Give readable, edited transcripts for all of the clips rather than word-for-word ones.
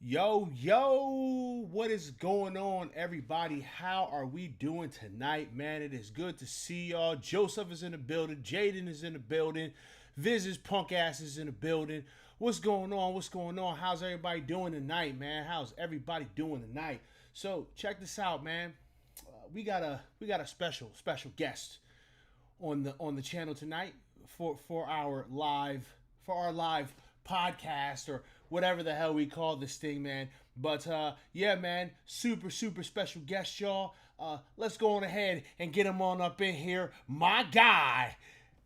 Yo, what is going on, everybody? How are we doing tonight, man? It is good to see y'all. Joseph is in the building. Jaden is in the building. Viz's punk ass is in the building. What's going on? What's going on? How's everybody doing tonight, man? How's everybody doing tonight? So check this out, man. We got a special guest on the channel tonight for our live podcast or whatever the hell we call this thing, man. But yeah, man, super special guest, y'all. Let's go on ahead and get him on up in here. My guy,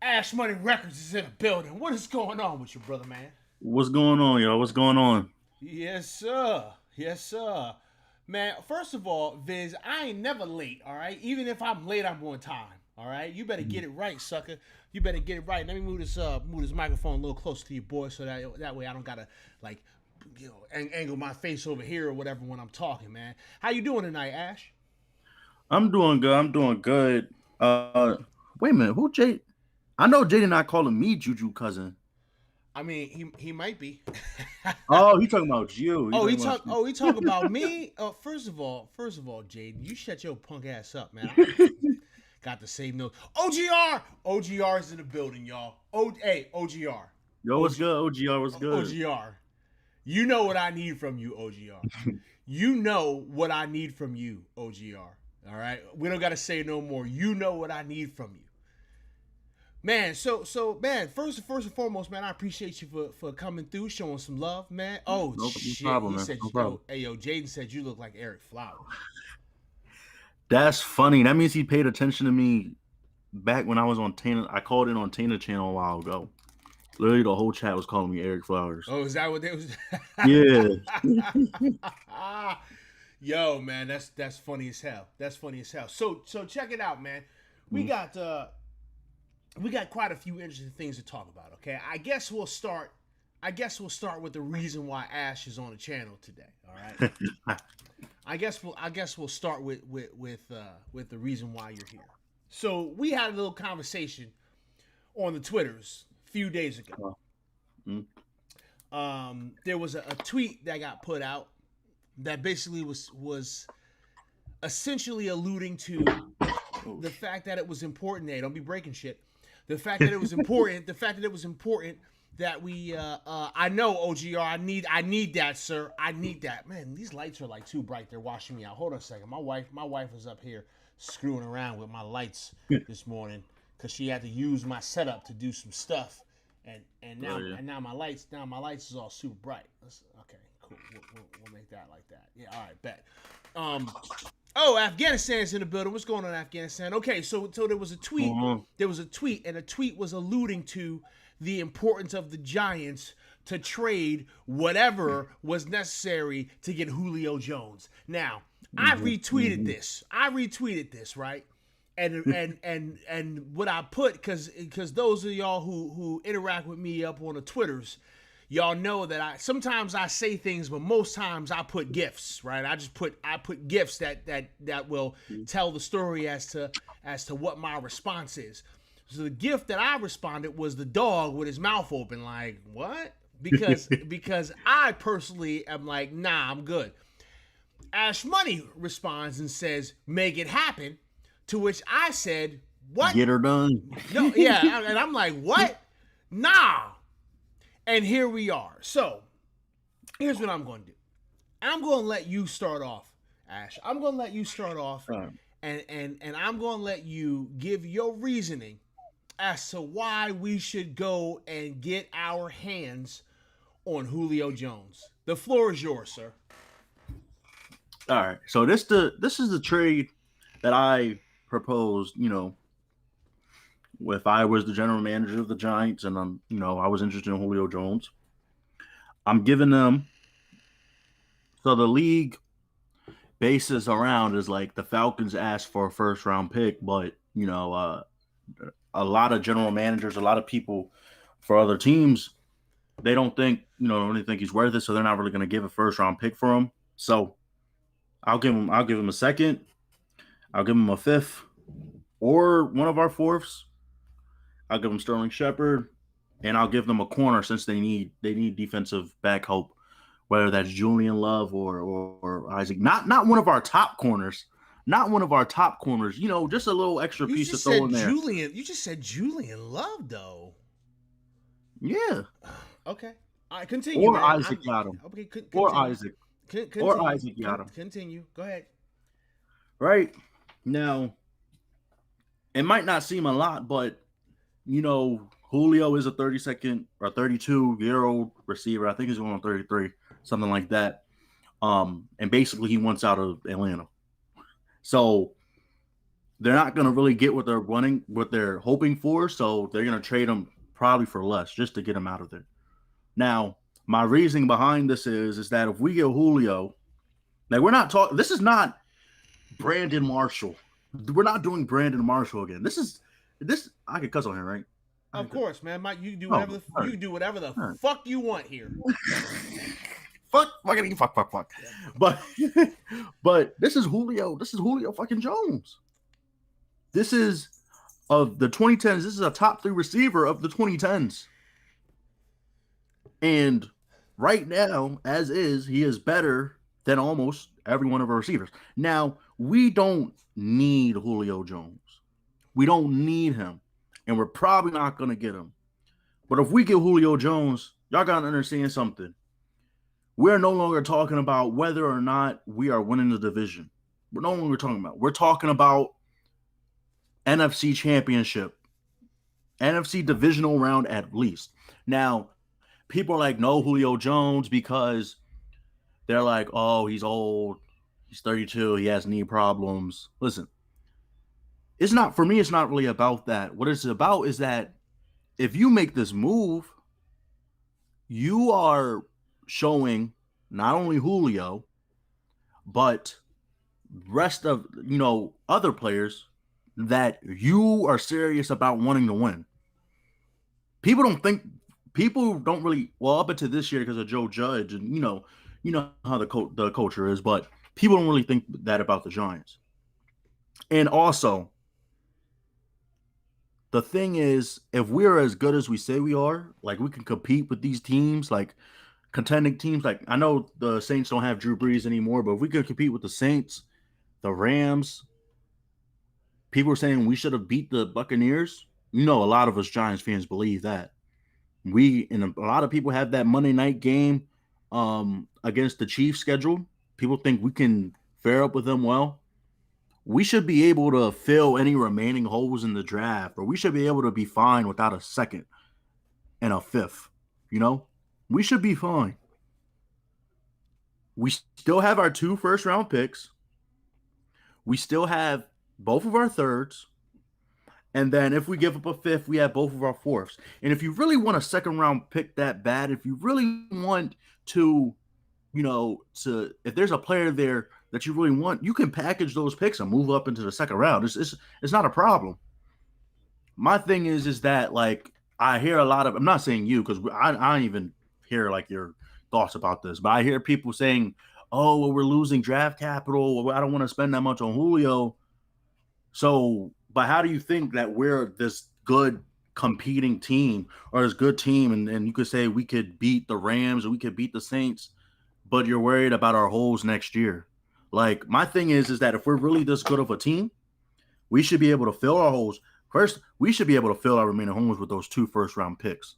Ash Money Records is in the building. What is going on with you, brother, man? What's going on, y'all? What's going on? Yes, sir. Yes, sir. Man, first of all, Viz, I ain't never late, all right? Even if I'm late, I'm on time. All right, you better get it right, sucker. You better get it right. Let me move this microphone a little closer to you, boy, so that way I don't gotta like, angle my face over here or whatever when I'm talking, man. How you doing tonight, Ash? I'm doing good. I'm doing good. Wait a minute. Who Jade? I know Jaden not calling me Juju cousin. I mean, he might be. Oh, he talking about you. He Oh, he talking about talk. you. Oh, he talk about me. First of all, Jaden, you shut your punk ass up, man. Got the same note. OGR is in the building, y'all. Hey, OGR. Yo, what's good? OGR, what's good? OGR. You know what I need from you, OGR. You know what I need from you, OGR. All right, we don't got to say no more. You know what I need from you, man. So man, first and foremost, man, I appreciate you for coming through, showing some love, man. Oh No shit, problem, he man. said, No problem. yo, Jaden said you look like Eric Flowers. That's funny. That means he paid attention to me back when I was on Tana. I called in on Tana channel a while ago. Literally, the whole chat was calling me Eric Flowers. Oh, is that what they was? Yeah. Yo, man, that's funny as hell. That's funny as hell. So check it out, man. We Mm. got quite a few interesting things to talk about. Okay, I guess we'll start. With the reason why Ash is on the channel today. All right. I guess we'll start with the reason why you're here. So we had a little conversation on the Twitters a few days ago. Mm. There was a tweet that got put out that basically was essentially alluding to Oh, the fact that it was important. Hey, don't be breaking shit. The fact that it was important. The fact that it was important that we. I know OGR. I need that, sir. I need that. Man, these lights are like too bright. They're washing me out. Hold on a second. My wife was up here screwing around with my lights this morning because she had to use my setup to do some stuff. And now oh, yeah. and now my lights is all super bright. Okay, cool. We'll make that like that. Yeah, all right, bet. Um, oh, Afghanistan's in the building. What's going on, Afghanistan? Okay, so there was a tweet. Mhm. There was a tweet, and a tweet was alluding to the importance of the Giants to trade whatever was necessary to get Julio Jones. Now, I retweeted Mhm. this. Right? And what I put, because those of y'all who interact with me up on the Twitters, y'all know that I sometimes I say things, but most times I put gifs, right? I put gifs that will tell the story as to what my response is. So the gift that I responded was the dog with his mouth open, like what? Because I personally am like, nah, I'm good. Ash Money responds and says, make it happen. To which I said, what? Get her done. No, yeah. And I'm like, what? Nah. And here we are. So here's what I'm going to do. I'm going to let you start off, Ash. I'm going to let you start off, All right. and I'm going to let you give your reasoning as to why we should go and get our hands on Julio Jones. The floor is yours, sir. All right. So this is the trade that I proposed. If I was the general manager of the Giants and I was interested in Julio Jones, I'm giving them. So the league basis around is like the Falcons asked for a first round pick, but a lot of general managers, a lot of people for other teams, they don't really think he's worth it, so they're not really going to give a first round pick for him. So I'll give him a second, I'll give him a fifth, or one of our fourths. I'll give them Sterling Shepard, and I'll give them a corner since they need defensive back help whether that's Julian Love or Isaac. Not one of our top corners. Not one of our top corners. You know, just a little extra You piece to just throw said in there. Julian. You just said Julian Love, though. Yeah. Okay. All right, continue, Or man. Isaac Yadam. Okay. Or Continue. Isaac. Or Continue. Isaac Yadam. Continue. Go ahead. Right? Now, it might not seem a lot, but you know, Julio is a 32nd or 32-year-old receiver. I think he's going on 33, something like that. And basically he wants out of Atlanta. So they're not going to really get what they're hoping for. So they're going to trade him probably for less just to get him out of there. Now, my reasoning behind this is that if we get Julio, like we're not talking, this is not Brandon Marshall. We're not doing Brandon Marshall again. This I could cuss on here, right? Of course, man. Mike, you do Oh, whatever you do whatever the right. fuck you want here. fuck. But but this is Julio. This is Julio fucking Jones. This is of the 2010s. This is a top 3 receiver of the 2010s. And right now, as is, he is better than almost every one of our receivers. Now, we don't need Julio Jones. We don't need him. And we're probably not going to get him. But if we get Julio Jones, y'all got to understand something. We're no longer talking about whether or not we are winning the division. We're no longer talking about. We're talking about NFC championship, NFC divisional round at least. Now, people are like, no, Julio Jones, because they're like, oh, he's old. He's 32. He has knee problems. Listen, it's not, for me, it's not really about that. What it's about is that if you make this move, you are showing not only Julio, but rest of, you know, other players that you are serious about wanting to win. People don't really, well, up until this year because of Joe Judge and you know how the culture is, but people don't really think that about the Giants. And also, the thing is, if we're as good as we say we are, like we can compete with these teams, like contending teams, like I know the Saints don't have Drew Brees anymore, but if we could compete with the Saints, the Rams, people are saying we should have beat the Buccaneers. You know, a lot of us Giants fans believe that. We and a lot of people have that Monday night game against the Chiefs schedule. People think we can fare up with them well. We should be able to fill any remaining holes in the draft, or we should be able to be fine without a second and a fifth. You know, we should be fine. We still have our 2 first-round picks. We still have both of our thirds. And then if we give up a fifth, we have both of our fourths. And if you really want a second round pick that bad, if you really want to, you know, if there's a player there that you really want, you can package those picks and move up into the second round. It's not a problem. My thing is that like I hear a lot of, I'm not saying you because I don't even hear like your thoughts about this, but I hear people saying, oh, well, we're losing draft capital. I don't want to spend that much on Julio. So, but how do you think that we're this good competing team or this good team, and you could say we could beat the Rams or we could beat the Saints, but you're worried about our holes next year? Like my thing is that if we're really this good of a team, we should be able to fill our holes. First, we should be able to fill our remaining holes with those 2 first-round picks.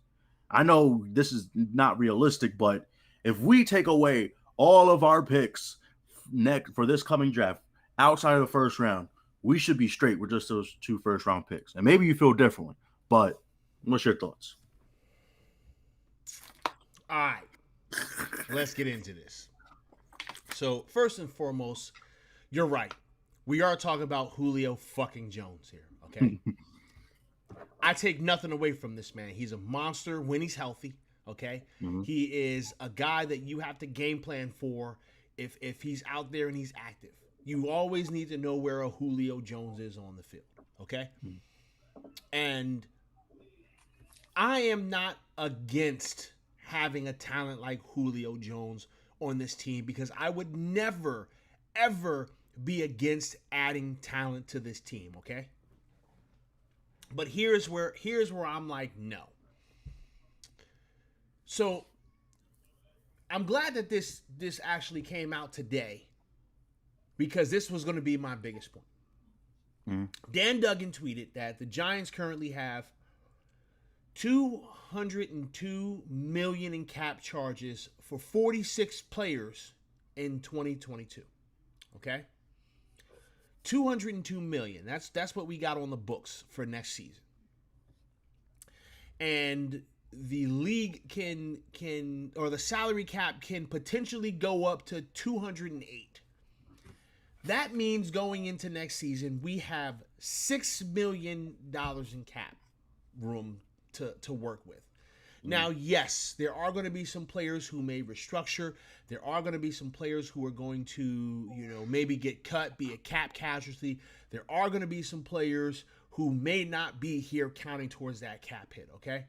I know this is not realistic, but if we take away all of our picks next for this coming draft outside of the first round, we should be straight with just those 2 first-round picks. And maybe you feel differently, but what's your thoughts? All right. Let's get into this. So, first and foremost, you're right. We are talking about Julio fucking Jones here, okay? I take nothing away from this man. He's a monster when he's healthy, okay? Mm-hmm. He is a guy that you have to game plan for if he's out there and he's active. You always need to know where a Julio Jones is on the field, okay? And I am not against having a talent like Julio Jones on this team because I would never, ever be against adding talent to this team, okay? But here's where I'm like, no. So I'm glad that this actually came out today because this was going to be my biggest point. Dan Duggan tweeted that the Giants currently have $202 million in cap charges for 46 players in 2022. Okay, $202 million. That's what we got on the books for next season. And the league can or the salary cap can potentially go up to 208. That means going into next season, we have $6 million in cap room to work with. Now, yes, there are going to be some players who may restructure. There are going to be some players who are going to, maybe get cut, be a cap casualty. There are going to be some players who may not be here counting towards that cap hit, okay?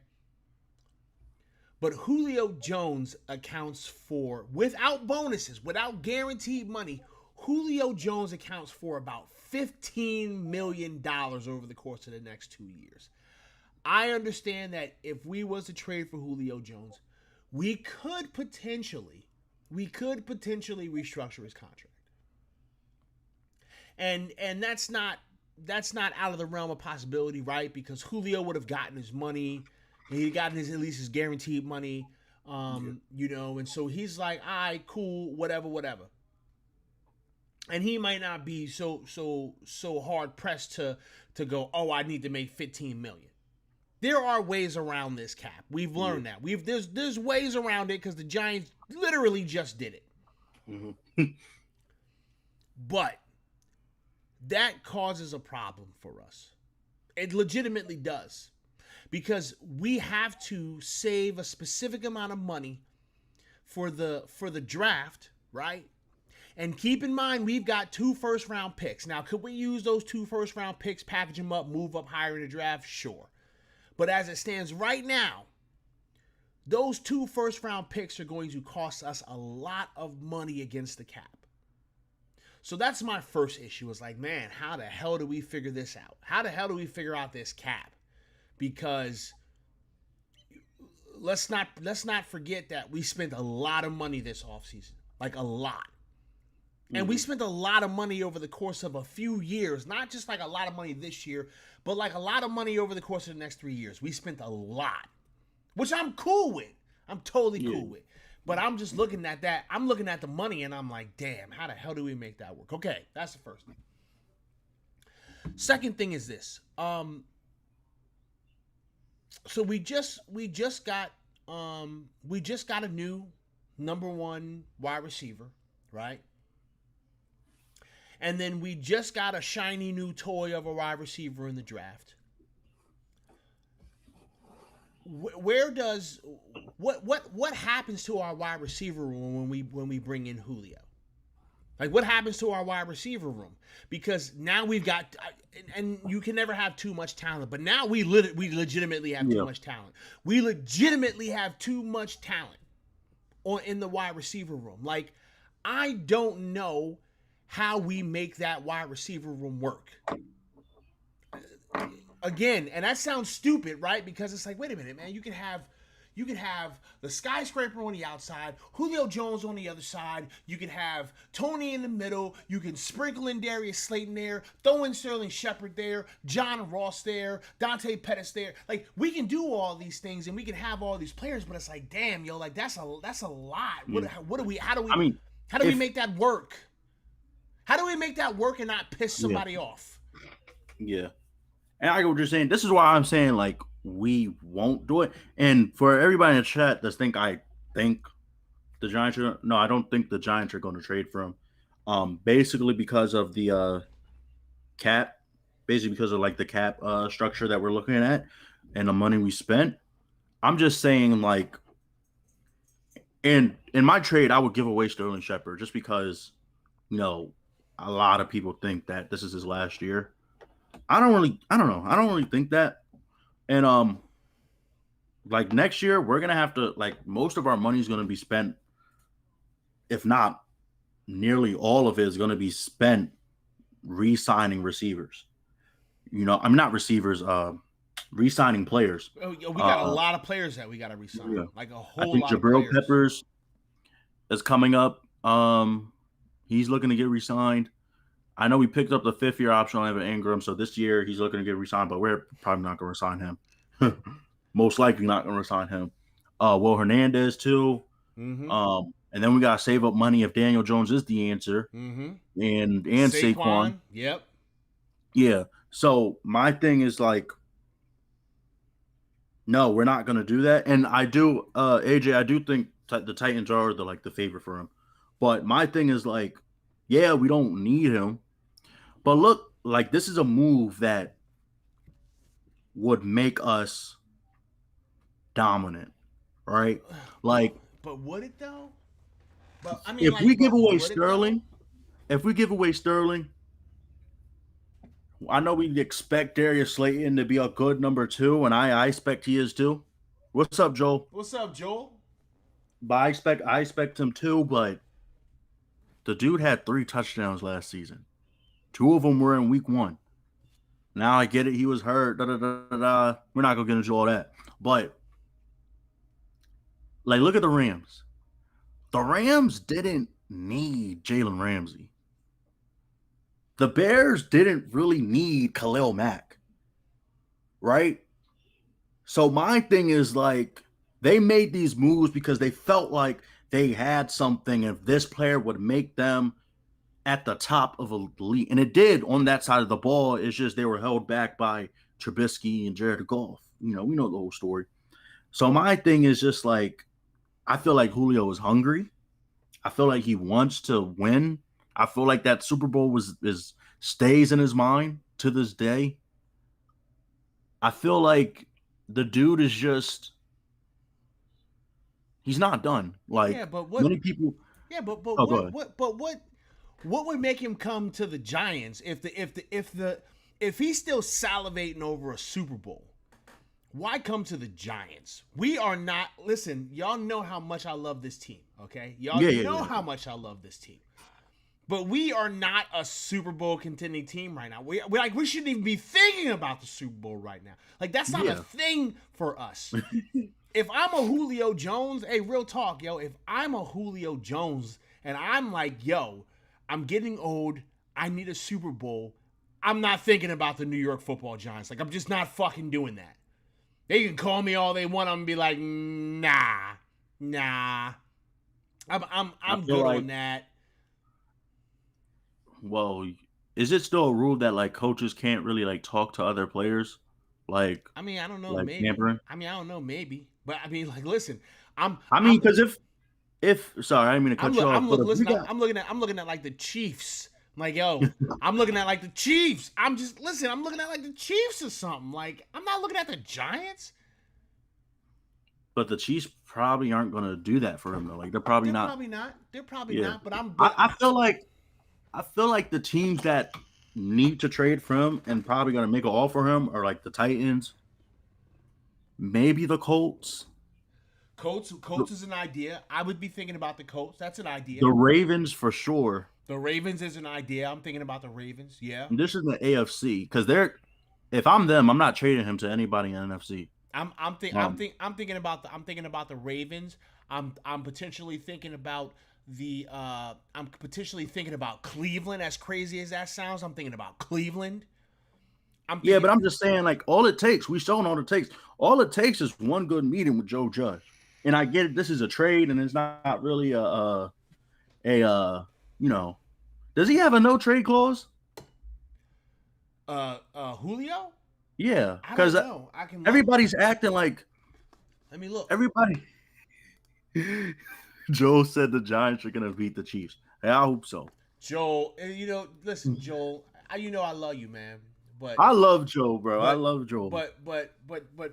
But Julio Jones accounts for, without bonuses, without guaranteed money, Julio Jones accounts for about $15 million over the course of the next 2 years. I understand that if we was to trade for Julio Jones, we could potentially restructure his contract. And that's not out of the realm of possibility, right? Because Julio would have gotten his money. He got at least his guaranteed money, and so he's like, all right, cool, whatever. And he might not be so hard pressed to go, oh, I need to make $15 million. There are ways around this cap. We've learned that. There's ways around it because the Giants literally just did it. Mm-hmm. But that causes a problem for us. It legitimately does. Because we have to save a specific amount of money for the draft, right? And keep in mind, we've got 2 first-round picks. Now, could we use those 2 first-round picks, package them up, move up higher in the draft? Sure. But as it stands right now, those 2 first-round picks are going to cost us a lot of money against the cap. So that's my first issue. Is like, man, how the hell do we figure this out? How the hell do we figure out this cap? Because let's not forget that we spent a lot of money this offseason. Like a lot. And we spent a lot of money over the course of a few years. Not just like a lot of money this year, but like a lot of money over the course of the next 3 years. We spent a lot. Which I'm cool with. I'm totally cool with. But I'm just looking at that. I'm looking at the money and I'm like, damn, how the hell do we make that work? Okay, that's the first thing. Second thing is this. So we just got a new number 1 wide receiver, right? And then we just got a shiny new toy of a wide receiver in the draft. What happens to our wide receiver room when we bring in Julio? Like, what happens to our wide receiver room? Because now we've got, and you can never have too much talent, but now we legitimately have too much talent. We legitimately have too much talent in the wide receiver room. Like, I don't know how we make that wide receiver room work. Again, and that sounds stupid, right? Because it's like, wait a minute, man, you can have the skyscraper on the outside, Julio Jones on the other side, you can have Tony in the middle, you can sprinkle in Darius Slayton there, throw in Sterling Shepard there, John Ross there, Dante Pettis there. Like, we can do all these things and we can have all these players, but it's like, damn, yo, like that's a lot. How do we make that work? How do we make that work and not piss somebody off? Yeah. And I get what you're saying. This is why I'm saying, like, we won't do it. And for everybody in the chat that I think the Giants are, no, I don't think the Giants are going to trade for him. Basically because of the cap, basically because of like the cap structure that we're looking at and the money we spent. I'm just saying, like, in my trade, I would give away Sterling Shepard just because, a lot of people think that this is his last year. I don't know. I don't really think that. And like next year, we're gonna have to, like, most of our money is gonna be spent, if not nearly all of it is gonna be spent re-signing receivers. I'm not receivers, re-signing players. Oh, we got a lot of players that we got to re-sign. Yeah. Like a whole lot Jabril of players. Peppers, is coming up. He's looking to get re-signed. I know we picked up the 5th-year option on Evan Ingram, so this year he's looking to get re-signed, but we're probably not going to re-sign him. Most likely not going to re-sign him. Will Hernandez too. Mm-hmm. And then we got to save up money if Daniel Jones is the answer. Mm-hmm. And Saquon. Yep. Yeah. So my thing is like, no, we're not going to do that. And I do, AJ, I do think the Titans are the favorite for him. But my thing is like, yeah, we don't need him. But look, like this is a move that would make us dominant, right? Like, but would it though? But I mean, if like, we give but away would it though? Sterling, I know we expect Darius Slayton to be a good number 2, and I expect he is too. What's up, Joel? What's up, Joel? But I expect him too, but the dude had 3 touchdowns last season. 2 of them were in week 1. Now I get it, he was hurt. Da, da, da, da, da. We're not gonna get into all that. But like, look at the Rams. The Rams didn't need Jalen Ramsey. The Bears didn't really need Khalil Mack. Right? So my thing is like, they made these moves because they felt like they had something, if this player would make them at the top of a league. And it did on that side of the ball. It's just they were held back by Trubisky and Jared Goff. You know, we know the whole story. So my thing is just like, I feel like Julio is hungry. I feel like he wants to win. I feel like that Super Bowl stays in his mind to this day. I feel like the dude is just, he's not done. Like, Yeah, but what? many people. Yeah, but Oh, go ahead. what would make him come to the Giants if he's still salivating over a Super Bowl? Why come to the Giants? We are not. Listen, y'all know how much I love this team. Okay, y'all know how much I love this team. But we are not a Super Bowl contending team right now. We shouldn't even be thinking about the Super Bowl right now. Like, that's not a thing for us. If I'm a Julio Jones, hey, real talk, yo. If I'm a Julio Jones and I'm like, yo, I'm getting old, I need a Super Bowl, I'm not thinking about the New York Football Giants. Like, I'm just not fucking doing that. They can call me all they want. I'm gonna be like, nah. I'm good on that. Well, is it still a rule that like coaches can't really like talk to other players? Like, I mean, I don't know, like maybe. tampering? I mean, I don't know, maybe. But I mean, like, listen, I'm because if sorry, I didn't mean to cut you off. I'm looking at like the Chiefs. I'm like, yo, I'm looking at like the Chiefs. I'm looking at like the Chiefs or something. Like, I'm not looking at the Giants. But the Chiefs probably aren't going to do that for him though. Like, they're probably not. They're probably not. But I feel like the teams that need to trade for him and probably going to make an offer for him are like the Titans, maybe the Colts. Colts is an idea. I would be thinking about the Colts. That's an idea. The Ravens for sure. The Ravens is an idea. I'm thinking about the Ravens. Yeah. And this is the AFC because if I'm them, I'm not trading him to anybody in the NFC. I'm thinking about the Ravens. I'm potentially thinking about Cleveland. As crazy as that sounds, I'm thinking about Cleveland. But I'm just saying, like, all it takes, we've shown all it takes. All it takes is one good meeting with Joe Judge. And I get it, this is a trade, and it's not really does he have a no trade clause? Julio? Yeah, because everybody's acting like. Let me look. Everybody. Joe said the Giants are gonna beat the Chiefs. Hey, I hope so. Joel, listen, Joel. I love you, man. But I love Joe, bro. I love Joe. But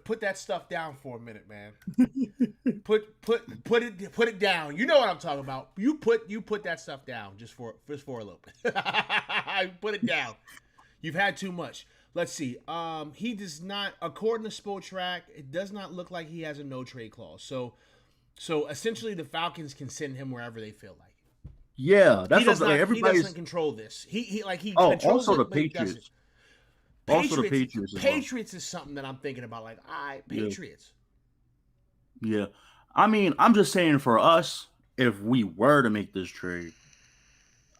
put that stuff down for a minute, man. put it down. You know what I'm talking about. You put that stuff down just for a little bit. Put it down. You've had too much. Let's see. He does not, according to Spotrac, it does not look like he has a no trade clause. So essentially, the Falcons can send him wherever they feel like. Yeah, that's what everybody. He doesn't control this. He controls also it, the Patriots. Also the Patriots. Patriots is something that I'm thinking about. Like, all right, Patriots. Yeah. I mean, I'm just saying for us, if we were to make this trade,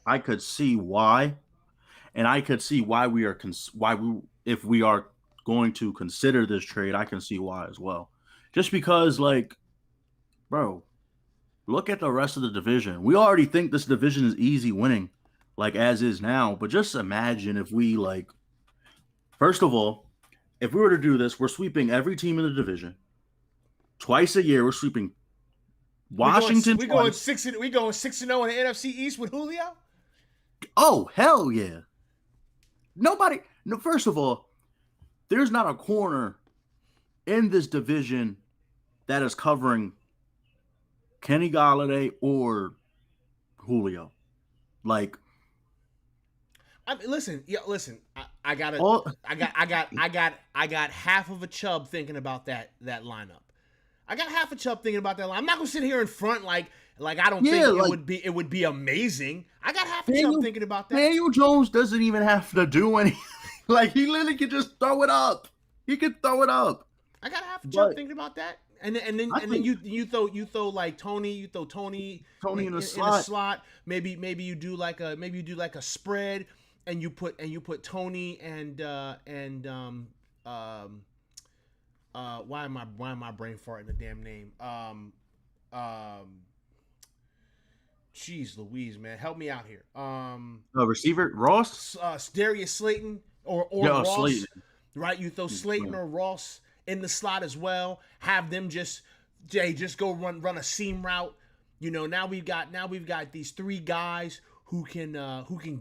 I could see why, and I could see why we are why we if we are going to consider this trade, I can see why as well. Just because, like, bro, look at the rest of the division. We already think this division is easy winning, like as is now. But just imagine if we like, first of all, if we were to do this, we're sweeping every team in the division twice a year. We're sweeping Washington. We going 6-0 in the NFC East with Julio. Oh hell yeah! Nobody. No, first of all, there's not a corner in this division that is covering Kenny Galladay or Julio. Like, I mean, listen. I got half of a Chubb thinking about that lineup. I got half a Chubb thinking about that line. I'm not gonna sit here in front like I don't think it would be amazing. I got half a Chubb thinking about that. Daniel Jones doesn't even have to do anything. Like, he literally could just throw it up. He could throw it up. I got half a Chubb thinking about that. And then you throw like Tony. You throw Tony in the slot. Maybe you do like a spread, and you put Tony and why am I brain farting the damn name? Jeez Louise, man, help me out here. Receiver Ross, Darius Slayton or Ross, Slayton. Right? You throw Slayton or Ross in the slot as well. Have them just go run a seam route. You know, now we've got these three guys who can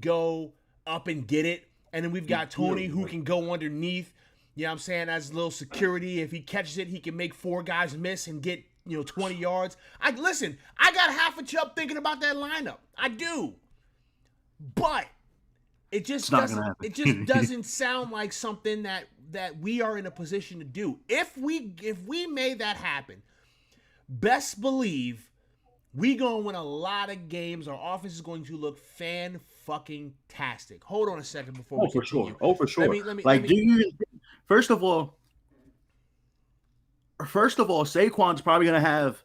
go up and get it, and then we've got Tony who can go underneath. You know what I'm saying? As a little security. If he catches it, he can make four guys miss and get, 20 yards. I got half a Chubb thinking about that lineup. I do. But it just doesn't sound like something that we are in a position to do. If we made that happen, best believe we gonna win a lot of games. Our offense is going to look fan-fucking-tastic. Hold on a second before we continue. Oh, for sure. Do you? First of all, Saquon's probably going to have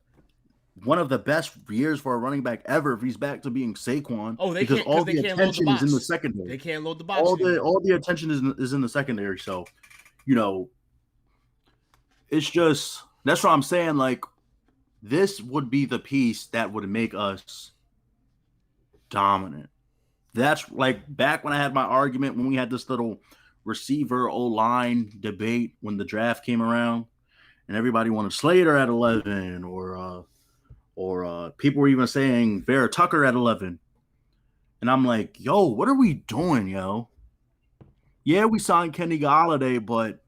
one of the best years for a running back ever if he's back to being Saquon. Oh, because all the attention is in the secondary. They can't load the box. All the attention is in the secondary. So, it's just, that's what I'm saying. Like, this would be the piece that would make us dominant. That's like back when I had my argument when we had this little receiver O-line debate when the draft came around, and everybody wanted Slater at 11, or people were even saying Vera Tucker at 11, and I'm like, yo, what are we doing, yo? Yeah, we signed Kenny Galladay, but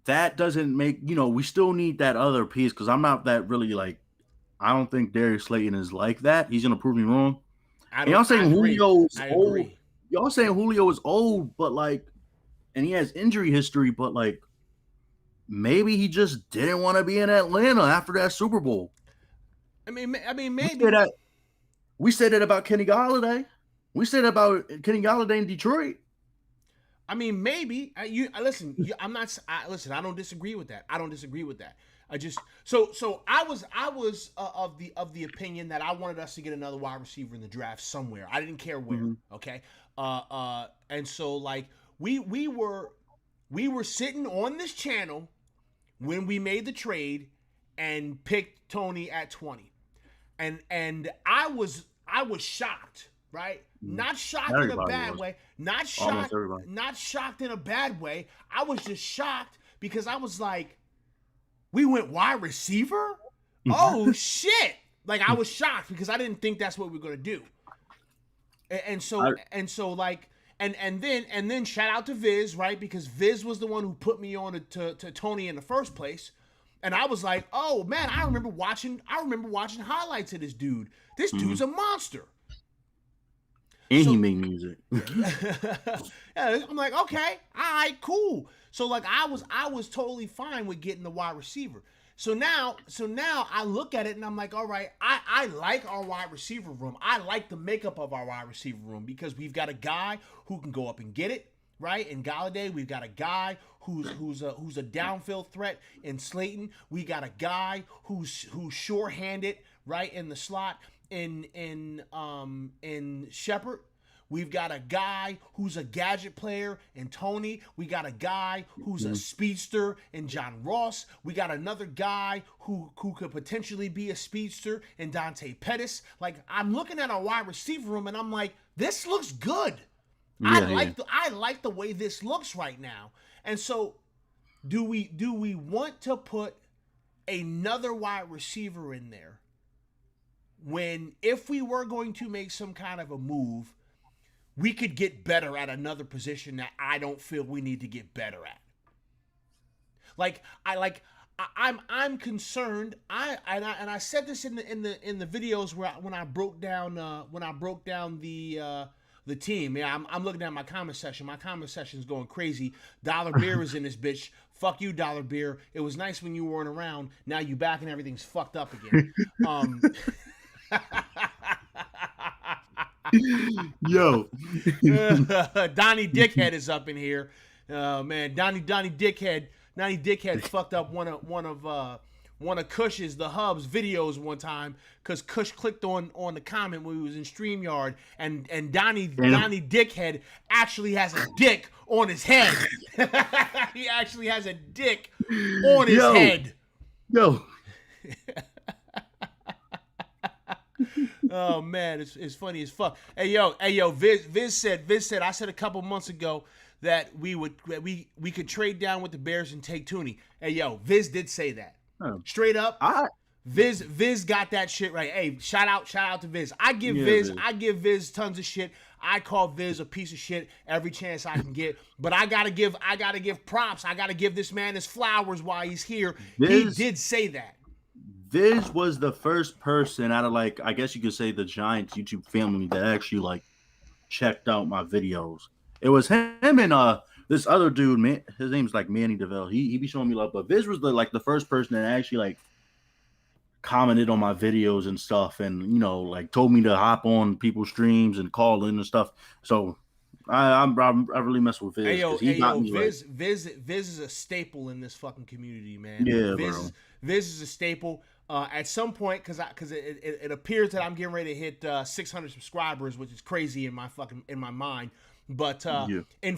that doesn't make, we still need that other piece, because I'm not that really like, I don't think Darius Slayton is like that. He's gonna prove me wrong. Y'all saying Julio is old. Y'all saying Julio is old, but like, and he has injury history, but like, maybe he just didn't want to be in Atlanta after that Super Bowl. I mean, maybe we said it about Kenny Galladay. We said it about Kenny Galladay in Detroit. I mean, maybe listen. I don't disagree with that. I just so I was of the opinion that I wanted us to get another wide receiver in the draft somewhere. I didn't care where. Mm-hmm. Okay. And so like we were sitting on this channel when we made the trade and picked Tony at 20, and I was shocked. Right? Not shocked in a bad way. Not shocked in a bad way. I was just shocked because I was like, we went wide receiver? Oh shit. Like, I was shocked because I didn't think that's what we were gonna do. And so then shout out to Viz, right? Because Viz was the one who put me on to Tony in the first place. And I was like, oh man, I remember watching highlights of this dude. This dude's a monster. And he made music. Yeah, I'm like, okay, all right, cool. So like I was totally fine with getting the wide receiver. So now I look at it and I'm like, all right, I like our wide receiver room. I like the makeup of our wide receiver room because we've got a guy who can go up and get it. right? In Galladay, we've got a guy who's a downfield threat in Slayton. We got a guy who's sure-handed, right, in the slot in Shepard. We've got a guy who's a gadget player in Tony. We got a guy who's a speedster in John Ross. We got another guy who could potentially be a speedster in Dante Pettis. Like, I'm looking at our wide receiver room and I'm like, this looks good. I like the way this looks right now. And so, do we want to put another wide receiver in there when, if we were going to make some kind of a move, we could get better at another position that I don't feel we need to get better at? I'm concerned. I said this in the videos when I broke down the team. Yeah, I'm looking at my comment section. My comment section is going crazy. Dollar Beer is in this bitch. Fuck you, Dollar Beer. It was nice when you weren't around. Now you back and everything's fucked up again. Yo, Donnie Dickhead is up in here. Man, Donnie Dickhead fucked up one of Cush's, the Hub's videos one time because Cush clicked on the comment when he was in StreamYard, and Donnie Dickhead actually has a dick on his head. He actually has a dick on his head. Yo. Oh man, it's funny as fuck. Hey yo, Viz said I said a couple months ago that we could trade down with the Bears and take Tooney. Hey yo, Viz did say that. Straight up. Viz got that shit right. Hey, shout out to Viz. I give Viz tons of shit. I call Viz a piece of shit every chance I can get. But I gotta give props. I gotta give this man his flowers while he's here. He did say that. Viz was the first person out of, like, I guess you could say the Giants YouTube family that actually, like, checked out my videos. It was him and this other dude, man. His name's like Manny DeVille. He be showing me love, but Viz was the first person that actually, like, commented on my videos and stuff, and, you know, like, told me to hop on people's streams and call in and stuff. So I really mess with Viz. Viz is a staple in this fucking community, man. Yeah, Viz is a staple. At some point, because it appears that I'm getting ready to hit 600 subscribers, which is crazy in my mind. But when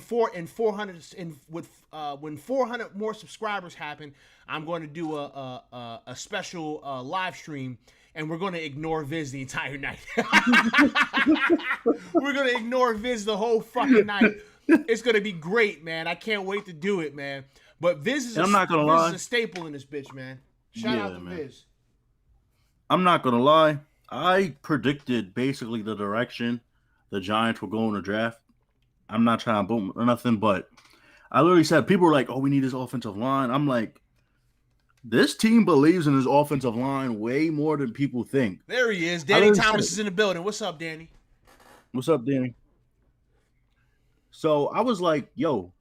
400 more subscribers happen, I'm going to do a special live stream, and we're going to ignore Viz the entire night. We're going to ignore Viz the whole fucking night. It's going to be great, man. I can't wait to do it, man. But Viz is a staple in this bitch, man. Shout out to Viz. I'm not going to lie. I predicted basically the direction the Giants were going to draft. I'm not trying to boom or nothing, but I literally said, people were like, oh, we need his offensive line. I'm like, this team believes in his offensive line way more than people think. There he is. Danny Thomas is in the building. What's up, Danny? What's up, Danny? So I was like, yo,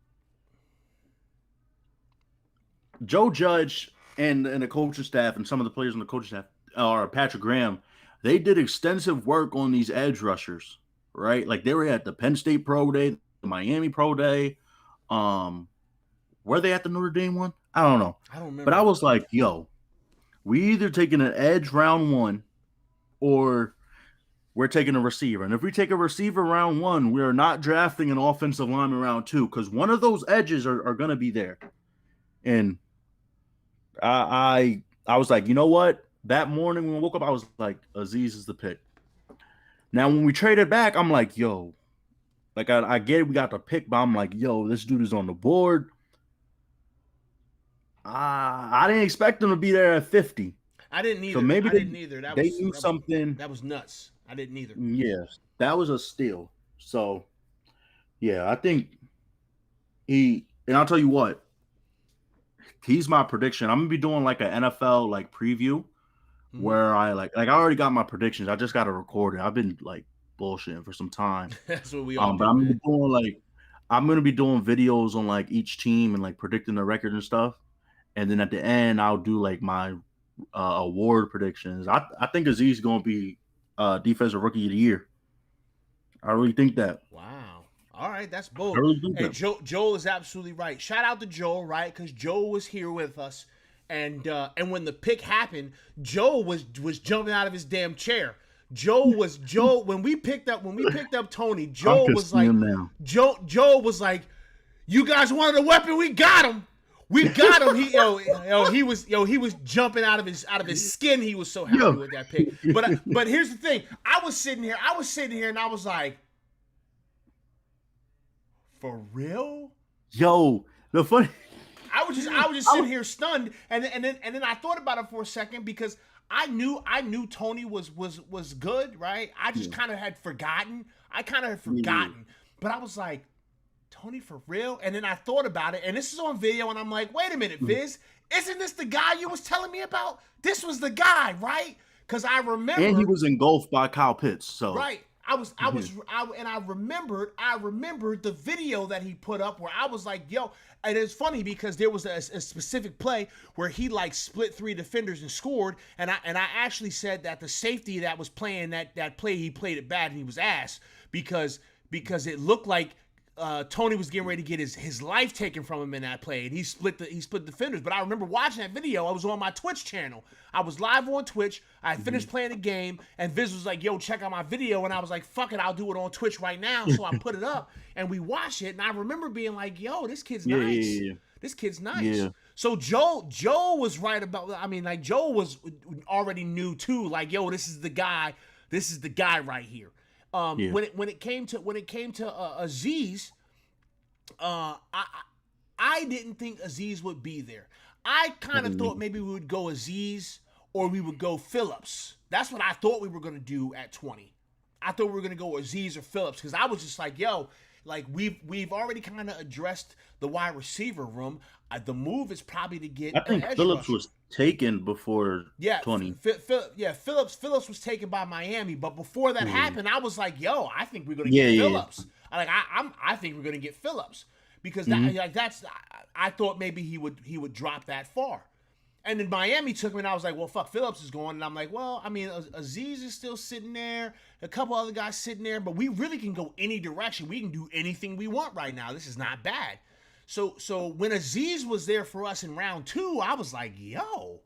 Joe Judge and the coaching staff and some of the players on the coaching staff, or Patrick Graham, they did extensive work on these edge rushers, right? Like, they were at the Penn State Pro Day, the Miami Pro Day. Were they at the Notre Dame one? I don't know. I don't remember. But I was like, yo, we either taking an edge round one or we're taking a receiver. And if we take a receiver round one, we are not drafting an offensive lineman round two, because one of those edges are going to be there. And I was like, you know what? That morning when we woke up, I was like, Aziz is the pick. Now, when we traded back, I'm like, yo, like, I get it, we got the pick, but I'm like, yo, this dude is on the board. I didn't expect him to be there at 50. I didn't either. So maybe I didn't either. They knew something. That was nuts. I didn't either. Yes, that was a steal. So, yeah, I think and I'll tell you what, he's my prediction. I'm going to be doing like an NFL like preview where I like I already got my predictions. I just got to record it. I've been like bullshitting for some time. That's what we all do, but I'm going to be doing videos on like each team and like predicting the record and stuff. And then at the end, I'll do like my award predictions. I think Aziz is going to be defensive rookie of the year. I really think that. Wow. All right, that's bold. Early blueprint. And Joel is absolutely right. Shout out to Joel, right? Because Joel was here with us, and when the pick happened, Joel was jumping out of his damn chair. Joel when we picked up Tony. Joel was like, Joel was like, you guys wanted a weapon, we got him. We got him. He was jumping out of his skin. He was so happy with that pick. But here's the thing. I was sitting here and I was like, for real? Yo, the funny. I was just sitting here stunned, and then I thought about it for a second because I knew Tony was good, right? I just kind of had forgotten. But I was like, Tony for real? And then I thought about it, and this is on video, and I'm like, wait a minute, Viz, isn't this the guy you was telling me about? This was the guy, right? Because I remember, and he was engulfed by Kyle Pitts, so right. I remembered the video that he put up where I was like, yo, and it's funny because there was a specific play where he like split 3 defenders and scored, and I actually said that the safety that was playing that play, he played it bad and he was ass because it looked like Tony was getting ready to get his life taken from him in that play, and he split defenders. But I remember watching that video. I was on my Twitch channel. I was live on Twitch. I had finished playing the game, and Viz was like, yo, check out my video. And I was like, fuck it, I'll do it on Twitch right now. So I put it up, and we watched it, and I remember being like, yo, this kid's nice. Yeah. This kid's nice. Yeah. So Joe was right about, I mean, like, Joe was already knew, too, like, yo, this is the guy right here. When it came to Aziz, I didn't think Aziz would be there. I kind of thought maybe we would go Aziz or we would go Phillips. That's what I thought we were gonna do at 20. I thought we were gonna go Aziz or Phillips because I was just like, yo, like we've already kind of addressed the wide receiver room. The move is probably to get. I think Phillips was taken before 20. Phillips was taken by Miami, but before that happened, I was like, yo, I think we're gonna get Phillips. I think we're gonna get Phillips because I thought maybe he would drop that far. And then Miami took me, and I was like, well, fuck, Phillips is going. And I'm like, well, I mean, Aziz is still sitting there. A couple other guys sitting there. But we really can go any direction. We can do anything we want right now. This is not bad. So when Aziz was there for us in round 2, I was like, yo,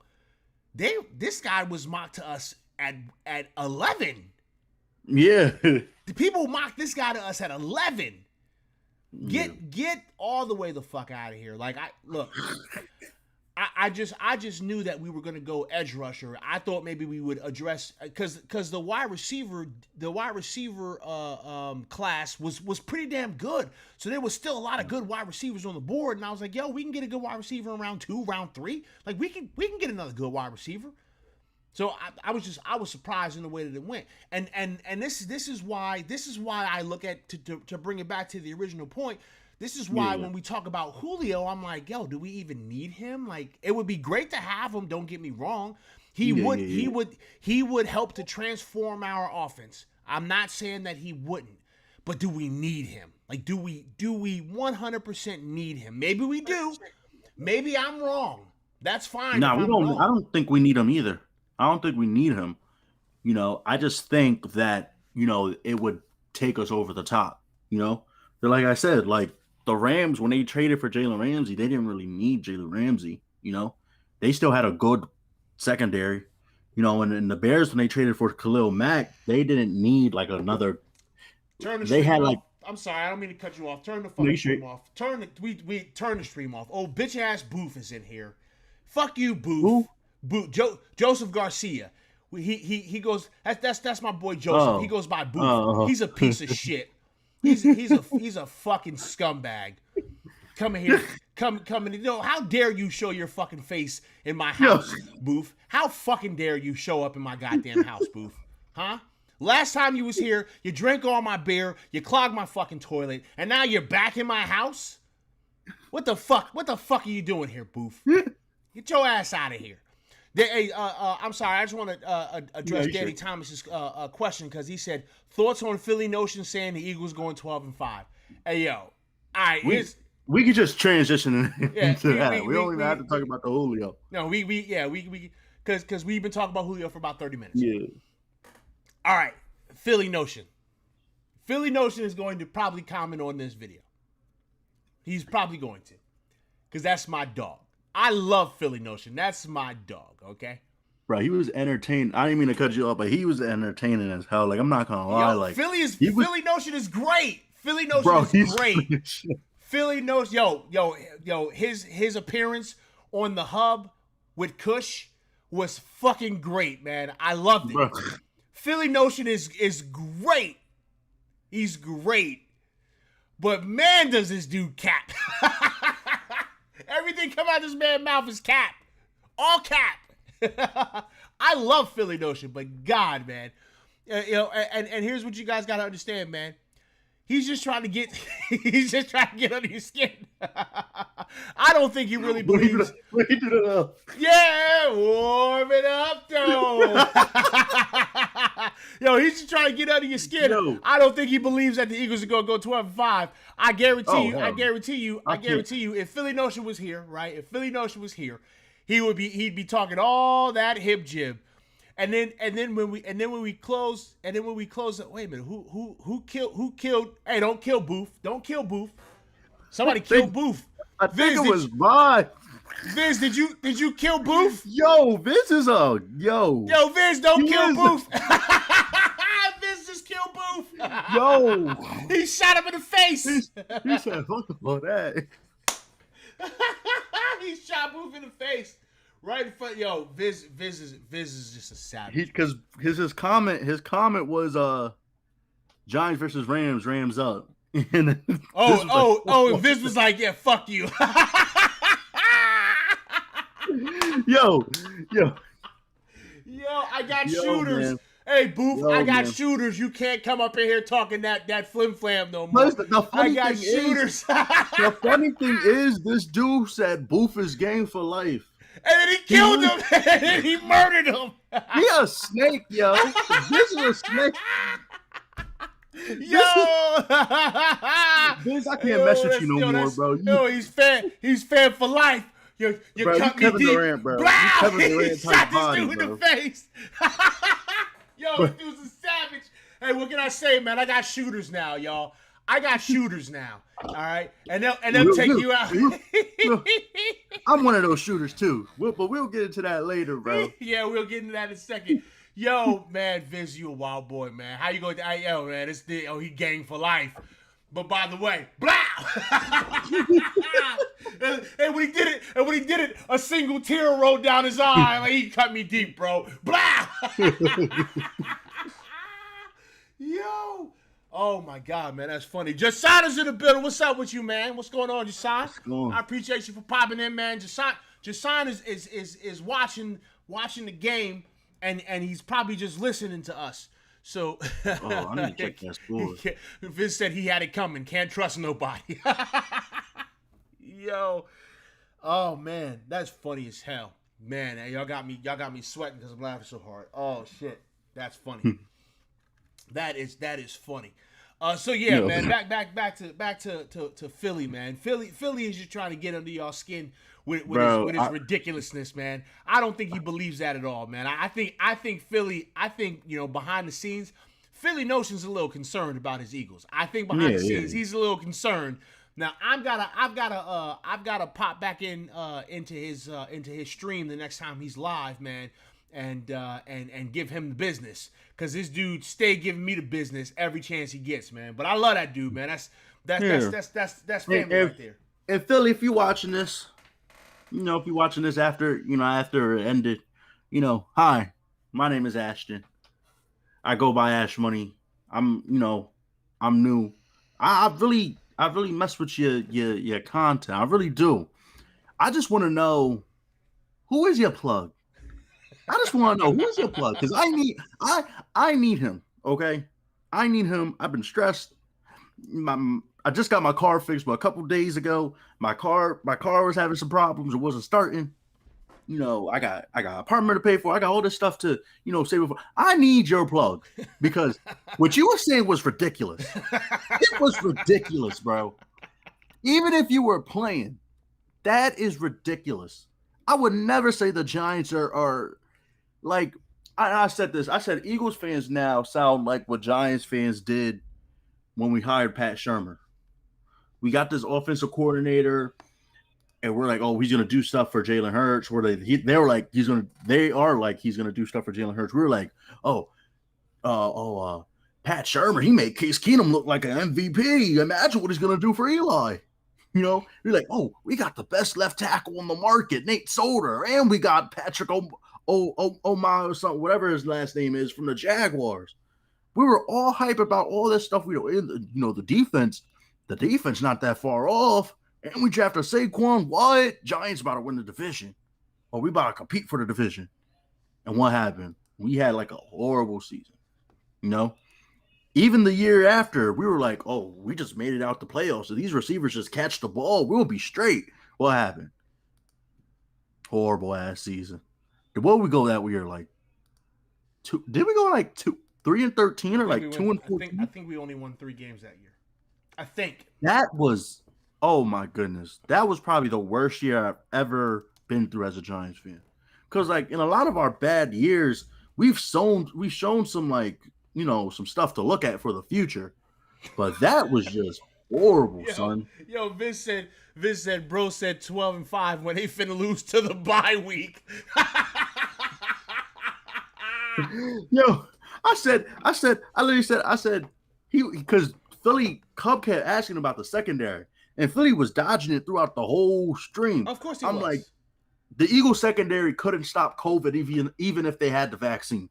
this guy was mocked to us at 11. Yeah. The people mocked this guy to us at 11. Get all the way the fuck out of here. Like, I just knew that we were gonna go edge rusher. I thought maybe we would address because the wide receiver class was pretty damn good. So there was still a lot of good wide receivers on the board, and I was like, yo, we can get a good wide receiver in round 2, round 3. Like we can get another good wide receiver. So I was surprised in the way that it went, and this is why I look at to bring it back to the original point. This is why when we talk about Julio, I'm like, yo, do we even need him? Like, it would be great to have him. Don't get me wrong. He would help to transform our offense. I'm not saying that he wouldn't, but do we need him? Like, do we 100% need him? Maybe we do. Maybe I'm wrong. That's fine. No, we don't. I don't think we need him either. I don't think we need him. You know, I just think that, you know, it would take us over the top. You know, but like I said, like the Rams, when they traded for Jalen Ramsey, they didn't really need Jalen Ramsey. You know, they still had a good secondary. You know, and the Bears, when they traded for Khalil Mack, they didn't need like another. I'm sorry, I don't mean to cut you off. Turn the fucking stream off. Turn the stream off. Oh, bitch ass Booth is in here. Fuck you, Booth. Who? Booth. Joseph Garcia. He goes. That's my boy Joseph. He goes by Booth. He's a piece of shit. He's a fucking scumbag. Come in here. Come in. You know, how dare you show your fucking face in my house, Booth? How fucking dare you show up in my goddamn house, Booth? Huh? Last time you was here, you drank all my beer, you clogged my fucking toilet, and now you're back in my house? What the fuck? What the fuck are you doing here, Booth? Get your ass out of here. I'm sorry. I just want to address Danny Thomas's question because he said thoughts on Philly Notion saying the Eagles going 12-5. Hey yo, all right. We could just transition into that. We don't even have to talk about the Julio. No, we because we've been talking about Julio for about 30 minutes. Yeah. All right, Philly Notion. Philly Notion is going to probably comment on this video. He's probably going to. Because that's my dog. I love Philly Notion. That's my dog, okay? Bro, he was entertaining. I didn't mean to cut you off, but he was entertaining as hell. Like, I'm not gonna lie. Like, Philly Notion is great. Philly Notion is great. Philly Notion, yo, his appearance on the hub with Kush was fucking great, man. I loved it. Bro. Philly Notion is great. He's great. But man, does this dude cap. Everything come out of this man's mouth is cap. All cap. I love Philly Notion, but God, man. And here's what you guys got to understand, man. He's just trying to get under your skin. I don't think he really believes. Yeah, warm it up, though. Yo, he's just trying to get under your skin. Yo. I don't think he believes that the Eagles are going to go 12-5. I guarantee you, if Philly Notion was here, right? If Philly Notion was here, he'd be talking all that hip jib. And then when we close, wait a minute, who killed? Hey, don't kill Booth. Don't kill Booth. Somebody killed Booth. I think it was mine. Viz, did you kill Booth? Yo, Viz is a yo. Yo, Viz, don't kill Booth. Viz just killed Booth. Yo, he shot him in the face. He said, "Fuck about that." He shot Booth in the face. Right in front, yo, Viz is just a savage. Because his comment was Giants versus Rams, Rams up. And Viz was like, yeah, fuck you. yo, I got shooters. Man. Hey, Booth, I got shooters. You can't come up in here talking that flim flam no more. I got shooters. The funny thing is, this dude said Booth is game for life. And then he killed him. And then he murdered him. He a snake, yo. This is a snake. Yo. This, I can't mess with you no more, bro. Yo, he's fan for life. You bro, cut you me deep. Durant, bro. He shot this dude in the face. Yo, this dude's a savage. Hey, what can I say, man? I got shooters now, y'all. I got shooters now. All right, and they'll take you out. I'm one of those shooters too. But we'll get into that later, bro. Yeah, we'll get into that in a second. Yo, man, Vince, you a wild boy, man. How you going? Yo, man, he gang for life. But by the way, blah. and when he did it, a single tear rolled down his eye. Like, he cut me deep, bro. Blah. Yo. Oh my God, man, that's funny. Jasana's in the building. What's up with you, man? What's going on, Jasan? I appreciate you for popping in, man. Jasan is watching the game, and he's probably just listening to us. So, I need to check that score. Vince said he had it coming. Can't trust nobody. Yo, oh man, that's funny as hell, man. Y'all got me sweating because I'm laughing so hard. Oh shit, that's funny. That is funny. So yeah, man. Back to Philly, man. Philly is just trying to get under y'all skin with his ridiculousness, man. I don't think he believes that at all, man. I think Philly. Behind the scenes, Philly Notion's a little concerned about his Eagles. I think behind the scenes, he's a little concerned. Now I've gotta pop back into his stream the next time he's live, man. And give him the business, because this dude stay giving me the business every chance he gets, man. But I love that dude, man. That's family right there. And Philly, if you're watching this, after it ended, hi, my name is Ashton. I go by Ash Money. I'm new. I really mess with your content. I really do. I just want to know, who is your plug? I just want to know, who's your plug, because I need him. Okay, I need him. I've been stressed. I just got my car fixed, but a couple days ago, my car was having some problems. It wasn't starting. I got an apartment to pay for. I got all this stuff to save for. I need your plug, because what you were saying was ridiculous. It was ridiculous, bro. Even if you were playing, that is ridiculous. I would never say the Giants are like, I said this. I said Eagles fans now sound like what Giants fans did when we hired Pat Shermer. We got this offensive coordinator, and we're like, oh, he's gonna do stuff for Jalen Hurts. They were like, he's gonna do stuff for Jalen Hurts. We were like, oh, Pat Shermer, he made Case Keenum look like an MVP. Imagine what he's gonna do for Eli. We're like, oh, we got the best left tackle on the market, Nate Solder, and we got Patrick Omar or something, whatever his last name is, from the Jaguars. We were all hype about all this stuff. The defense not that far off, and we drafted Saquon. What? Giants about to win the division, or we about to compete for the division. And what happened? We had like a horrible season. Even the year after, we were like, oh, we just made it out the playoffs. So these receivers just catch the ball, we'll be straight. What happened? Horrible ass season. What did we go that year? Like two? Did we go like 3-13 or like 2-14? I think we only won 3 games that year. I think that was. Oh my goodness, that was probably the worst year I've ever been through as a Giants fan. Because like in a lot of our bad years, we've shown some like. Some stuff to look at for the future. But that was just horrible, son. Yo, Vince said, bro said 12-5 when they finna lose to the bye week. Yo, I literally said, because Philly Cub kept asking about the secondary, and Philly was dodging it throughout the whole stream. Of course he was. I'm like, the Eagles secondary couldn't stop COVID even if they had the vaccine.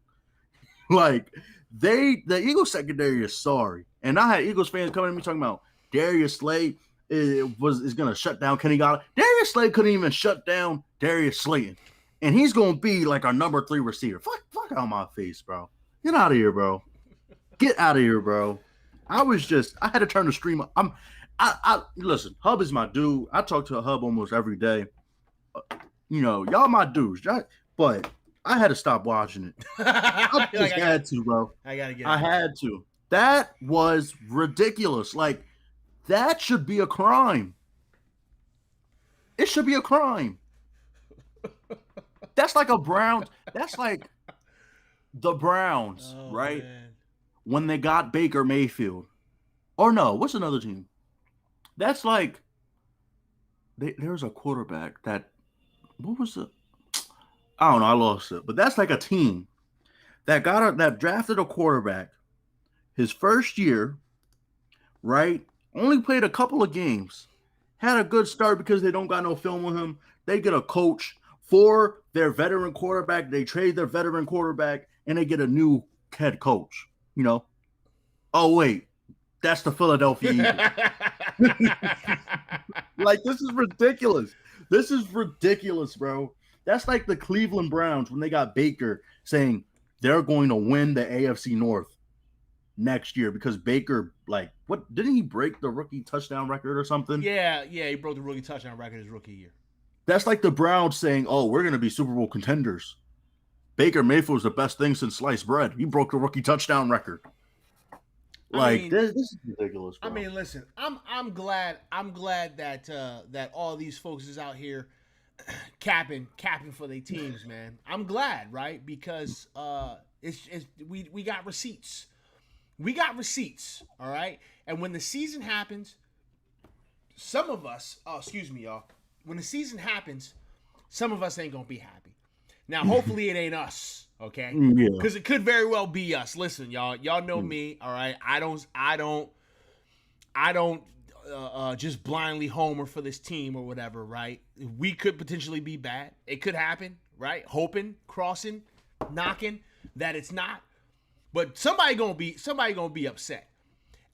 Like, the Eagles secondary is sorry. And I had Eagles fans coming to me talking about Darius Slay is going to shut down Kenny Golladay. Darius Slay couldn't even shut down Darius Slayton. And he's going to be like our number 3 receiver. Fuck out my face, bro. Get out of here, bro. Get out of here, bro. I had to turn the stream up. Listen, Hub is my dude. I talk to a Hub almost every day. Y'all my dudes. But I had to stop watching it. I just had to, bro. I had to. That was ridiculous. Like, that should be a crime. It should be a crime. That's like that's like the Browns, right? Man. When they got Baker Mayfield. Or no, what's another team? That's like there's a quarterback that what was it? I don't know. I lost it. But that's like a team that drafted a quarterback his first year, right? Only played a couple of games. Had a good start because they don't got no film on him. They get a coach for their veteran quarterback. They trade their veteran quarterback, and they get a new head coach. Oh, wait. That's the Philadelphia Eagles. Like, this is ridiculous. This is ridiculous, bro. That's like the Cleveland Browns when they got Baker saying they're going to win the AFC North next year because Baker, like, what didn't he break the rookie touchdown record or something? Yeah, he broke the rookie touchdown record his rookie year. That's like the Browns saying, "Oh, we're going to be Super Bowl contenders." Baker Mayfield's the best thing since sliced bread. He broke the rookie touchdown record. This is ridiculous, bro. I mean, listen, I'm glad that all these folks is out here capping for their teams, man. I'm glad, right? Because we got receipts. We got receipts, all right? And when the season happens, some of us, y'all. When the season happens, some of us ain't gonna be happy. Now, hopefully it ain't us, okay? Because it could very well be us. Listen, y'all know me, all right? I don't just blindly homer for this team or whatever, right? We could potentially be bad. It could happen, right? Hoping, crossing, knocking that it's not. But somebody gonna be upset.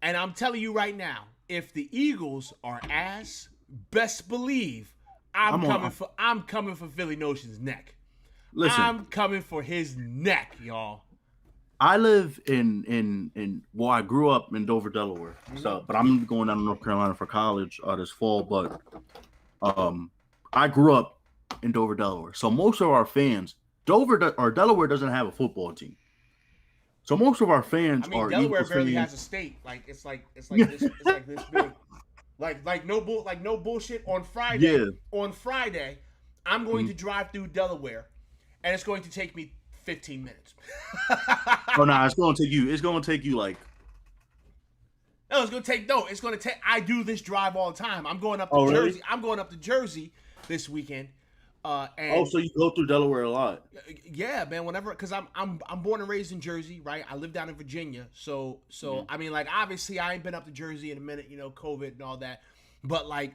And I'm telling you right now, if the Eagles are ass, best believe I'm coming for Philly Notion's neck. Listen, I'm coming for his neck, y'all. I live I grew up in Dover, Delaware. So, but I'm going down to North Carolina for college this fall. But I grew up in Dover, Delaware. So most of our fans, Delaware doesn't have a football team. So most of our fans are Delaware Eagles barely fans. has a state. Like it's like this big. Like no bullshit. On Friday, I'm going to drive through Delaware, and it's going to take me 15 minutes. Oh no, it's gonna take you like No, it's gonna take. I do this drive all the time. I'm going up to Oh, really? Jersey. I'm going up to Jersey this weekend. Oh, And so you go through Delaware a lot. yeah, man. Whenever, because I'm born and raised in Jersey, right? I live down in Virginia, so I mean, like, obviously, I ain't been up to Jersey in a minute, COVID and all that. But like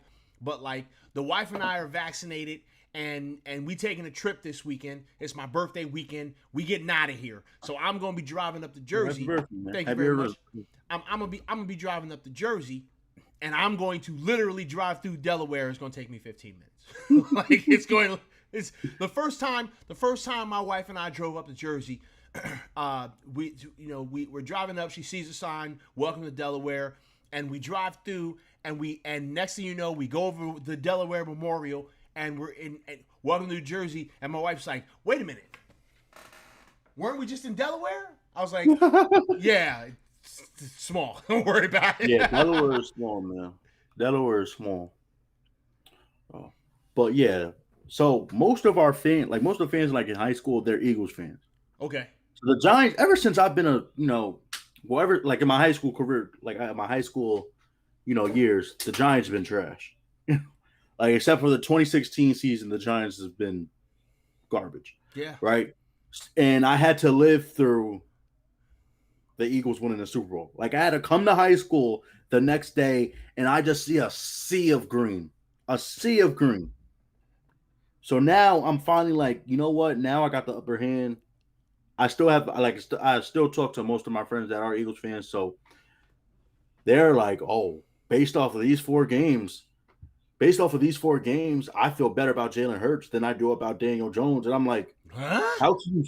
the wife and I are vaccinated, and we taking a trip this weekend. It's my birthday weekend. We getting out of here, so I'm gonna be driving up to Happy Jersey. birthday, man. Thank you Happy very birthday. much. I'm gonna be driving up to Jersey, and I'm going to literally drive through Delaware. It's going to take me 15 minutes. Like, it's the first time my wife and I drove up to Jersey. We're driving up. She sees a sign, "Welcome to Delaware," and we drive through, and next thing you know, we go over the Delaware Memorial, and we're in and welcome to New Jersey. And my wife's like, "Wait a minute, weren't we just in Delaware?" I was like, "Yeah, it's small. Don't worry about it." Yeah, Delaware is small, man. Delaware is small. Oh. But yeah, so most of the fans like in high school, they're Eagles fans. Okay. So the Giants, ever since I've been whatever, like in my high school career, like my high school, years, the Giants have been trash. Like, except for the 2016 season, the Giants has been garbage. Yeah. Right. And I had to live through the Eagles winning the Super Bowl. Like, I had to come to high school the next day, and I just see a sea of green. A sea of green. So now I'm finally like, you know what? Now I got the upper hand. I still have I still talk to most of my friends that are Eagles fans, so they're like, oh, based off of these four games, I feel better about Jalen Hurts than I do about Daniel Jones. And I'm like, Huh? how can you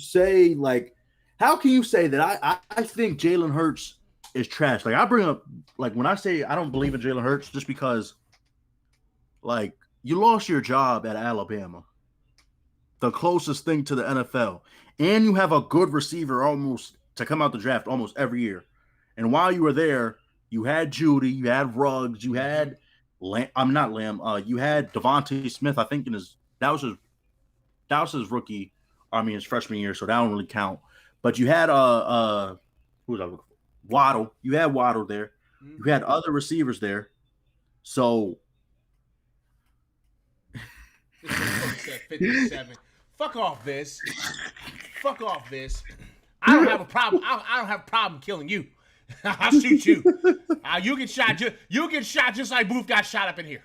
say that I think Jalen Hurts is trash? Like, I bring up, like, when I say I don't believe in Jalen Hurts, just because, like, you lost your job at Alabama, the closest thing to the NFL, and you have a good receiver almost to come out the draft almost every year. And while you were there, you had Judy, you had Ruggs, you had not Lamb. You had Devontae Smith. I think that was his rookie. His freshman year, so that don't really count. But you had who was I looking for? Waddle. You had Waddle there. You had other receivers there. So 57. Fuck off this. I don't have a problem. I don't have a problem killing you. I'll shoot you. You get shot. You get shot just like Booth got shot up in here.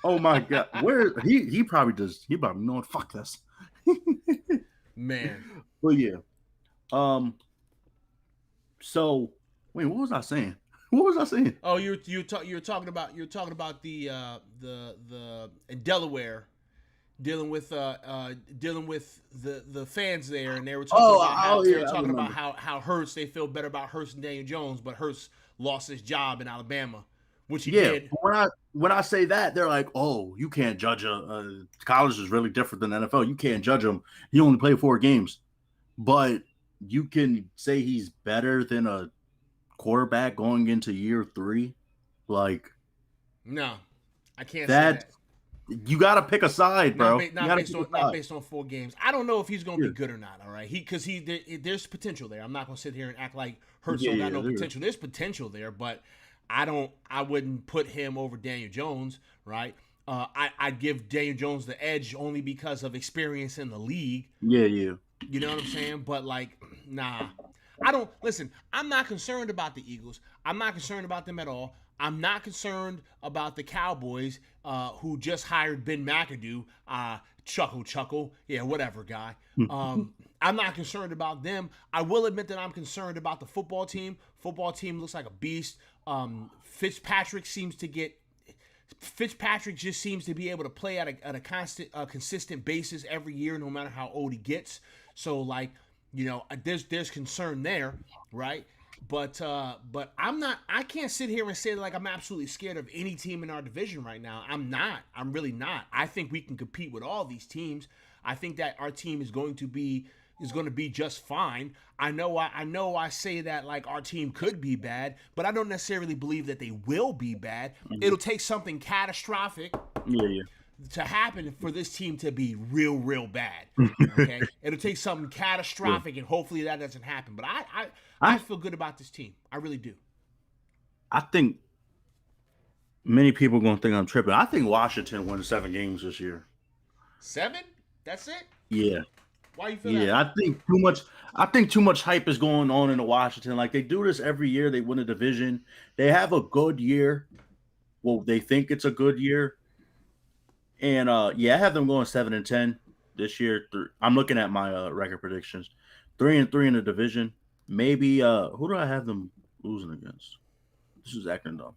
Oh my God, where he probably does. He probably knowing fuck this. Man. Well, yeah. So wait, what was I saying? Oh, you're talking about the in Delaware, dealing with the fans there, and they were talking about how Hurts, they feel better about Hurts than Daniel Jones, but Hurts lost his job in Alabama, which he did. When I say that, they're like, "Oh, you can't judge college is really different than NFL. You can't judge him. He only played 4 games." But you can say he's better than a quarterback going into year 3. Like, no, I can't say that. You got to pick a side, bro. Not based on 4 games. I don't know if he's going to be good or not. All right, because there's potential there. I'm not going to sit here and act like Hurts don't got no potential. There's potential there, but I wouldn't put him over Daniel Jones, right? I'd give Daniel Jones the edge only because of experience in the league. Yeah. You know what I'm saying? But, like, nah. I'm not concerned about the Eagles. I'm not concerned about them at all. I'm not concerned about the Cowboys, who just hired Ben McAdoo. Chuckle. Yeah, whatever, guy. I'm not concerned about them. I will admit that I'm concerned about the football team. Football team looks like a beast. Fitzpatrick just seems to be able to play at a consistent basis every year, no matter how old he gets. So, like, there's concern there, right? But I can't sit here and say like I'm absolutely scared of any team in our division right now. I'm really not. I think we can compete with all these teams. I think that our team is going to be just fine. I know I say that like our team could be bad, but I don't necessarily believe that they will be bad. Mm-hmm. It'll take something catastrophic to happen for this team to be real bad. Okay? It'll take something catastrophic, and hopefully that doesn't happen. But I feel good about this team. I really do. I think many people are going to think I'm tripping. I think Washington wins 7 games this year. 7? That's it? Yeah, Why you feel that yeah. way? I think too much hype is going on in Washington. Like they do this every year. They win a division. They have a good year. Well, they think it's a good year. And yeah, I have them going 7-10 this year. I'm looking at my record predictions. 3-3 in the division. Maybe who do I have them losing against? This is acting dumb.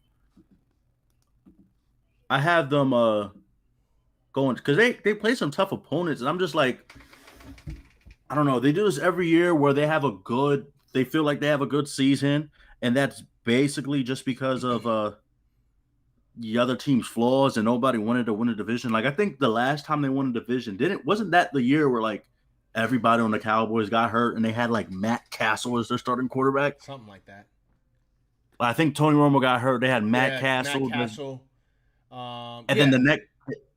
I have them going because they play some tough opponents, and I'm just like, I don't know. They do this every year where they feel like they have a good season, and that's basically just because of the other team's flaws, and nobody wanted to win a division. Like I think the last time they won a division, didn't wasn't that the year where like everybody on the Cowboys got hurt and they had like Matt Castle as their starting quarterback? Something like that. I think Tony Romo got hurt. They had Matt Yeah, Matt Castle, Castle. and then Yeah. the next,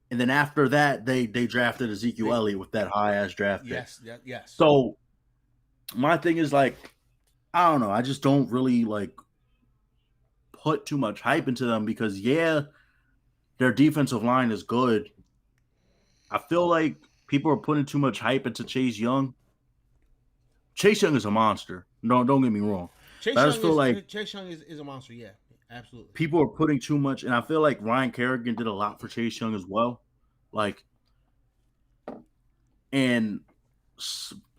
and then after that, they drafted Ezekiel They, Elliott with that high ass draft pick. yes, yes. So my thing is like, I don't know. I just don't really like put too much hype into them because yeah, their defensive line is good. I feel like people are putting too much hype into Chase Young. Chase Young is a monster. No, don't get me wrong. But I just feel like Chase Young is a monster. Yeah, absolutely. people are putting too much, and I feel like Ryan Kerrigan did a lot for Chase Young as well. Like, and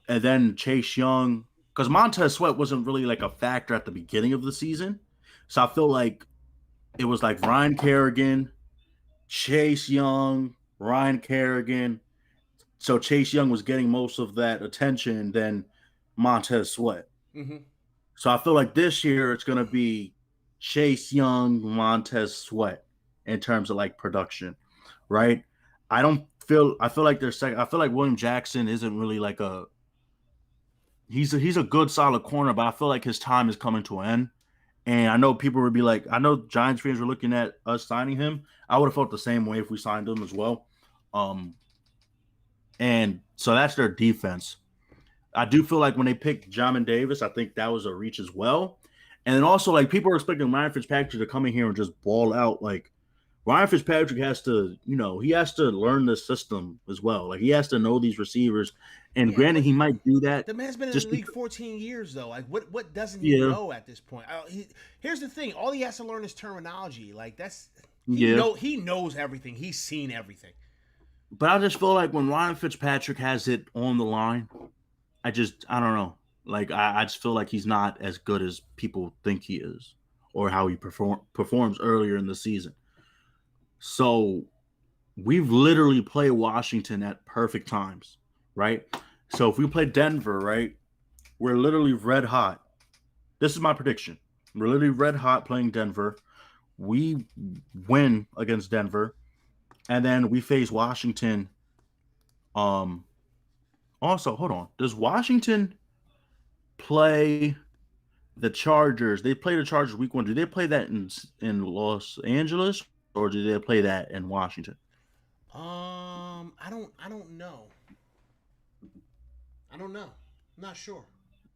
and then Chase Young, because Montez Sweat wasn't really like a factor at the beginning of the season, so I feel like it was like Ryan Kerrigan, Chase Young, Ryan Kerrigan. So Chase Young was getting most of that attention than Montez Sweat. Mm-hmm. So I feel like this year it's going to be Chase Young, Montez Sweat in terms of like production, right? I feel like there's I feel like William Jackson isn't really like he's a good solid corner, but I feel like his time is coming to an end. And I know people would be like, I know Giants fans were looking at us signing him. I would have felt the same way if we signed him as well. And so that's their defense. I do feel like when they picked Jamin Davis, I think that was a reach as well. And then also, like, people are expecting Ryan Fitzpatrick to come in here and just ball out. Like, Ryan Fitzpatrick has to, he has to learn the system as well. Like, he has to know these receivers. And Yeah, granted, but he might do that. the man's been in the Just league because, 14 years though. Like, what doesn't he yeah, know at this point? Here's the thing: all he has to learn is terminology. Like that's yeah. he knows everything. He's seen everything. But I just feel like when Ryan Fitzpatrick has it on the line, I don't know. Like, I just feel like he's not as good as people think he is or how he performs earlier in the season. So we've literally played Washington at perfect times, right? So if we play Denver, right, we're literally red hot. This is my prediction. We're literally red hot playing Denver. We win against Denver, and then we face Washington. Um. Also, hold on. Does Washington play the Chargers? They play the Chargers week 1. Do they play that in Los Angeles or do they play that in Washington? I don't know. I don't know. I'm not sure.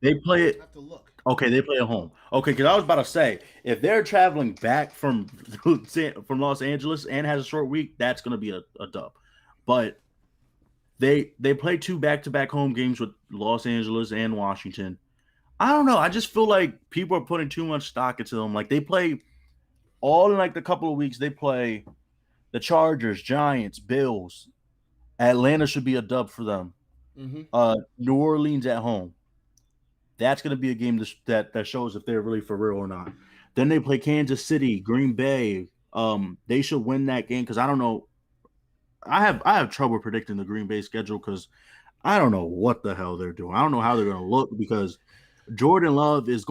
They play I it. have to look. Okay, they play at home. Okay, because I was about to say if they're traveling back from Los Angeles and has a short week, that's going to be a dub. But they play 2 back-to-back home games with Los Angeles and Washington. I don't know. I just feel like people are putting too much stock into them. Like they play all in like the couple of weeks. They play the Chargers, Giants, Bills. Atlanta should be a dub for them. Mm-hmm. New Orleans at home. That's going to be a game that shows if they're really for real or not. Then they play Kansas City, Green Bay. They should win that game because I don't know. I have trouble predicting the Green Bay schedule because I don't know what the hell they're doing. I don't know how they're going to look because Jordan Love is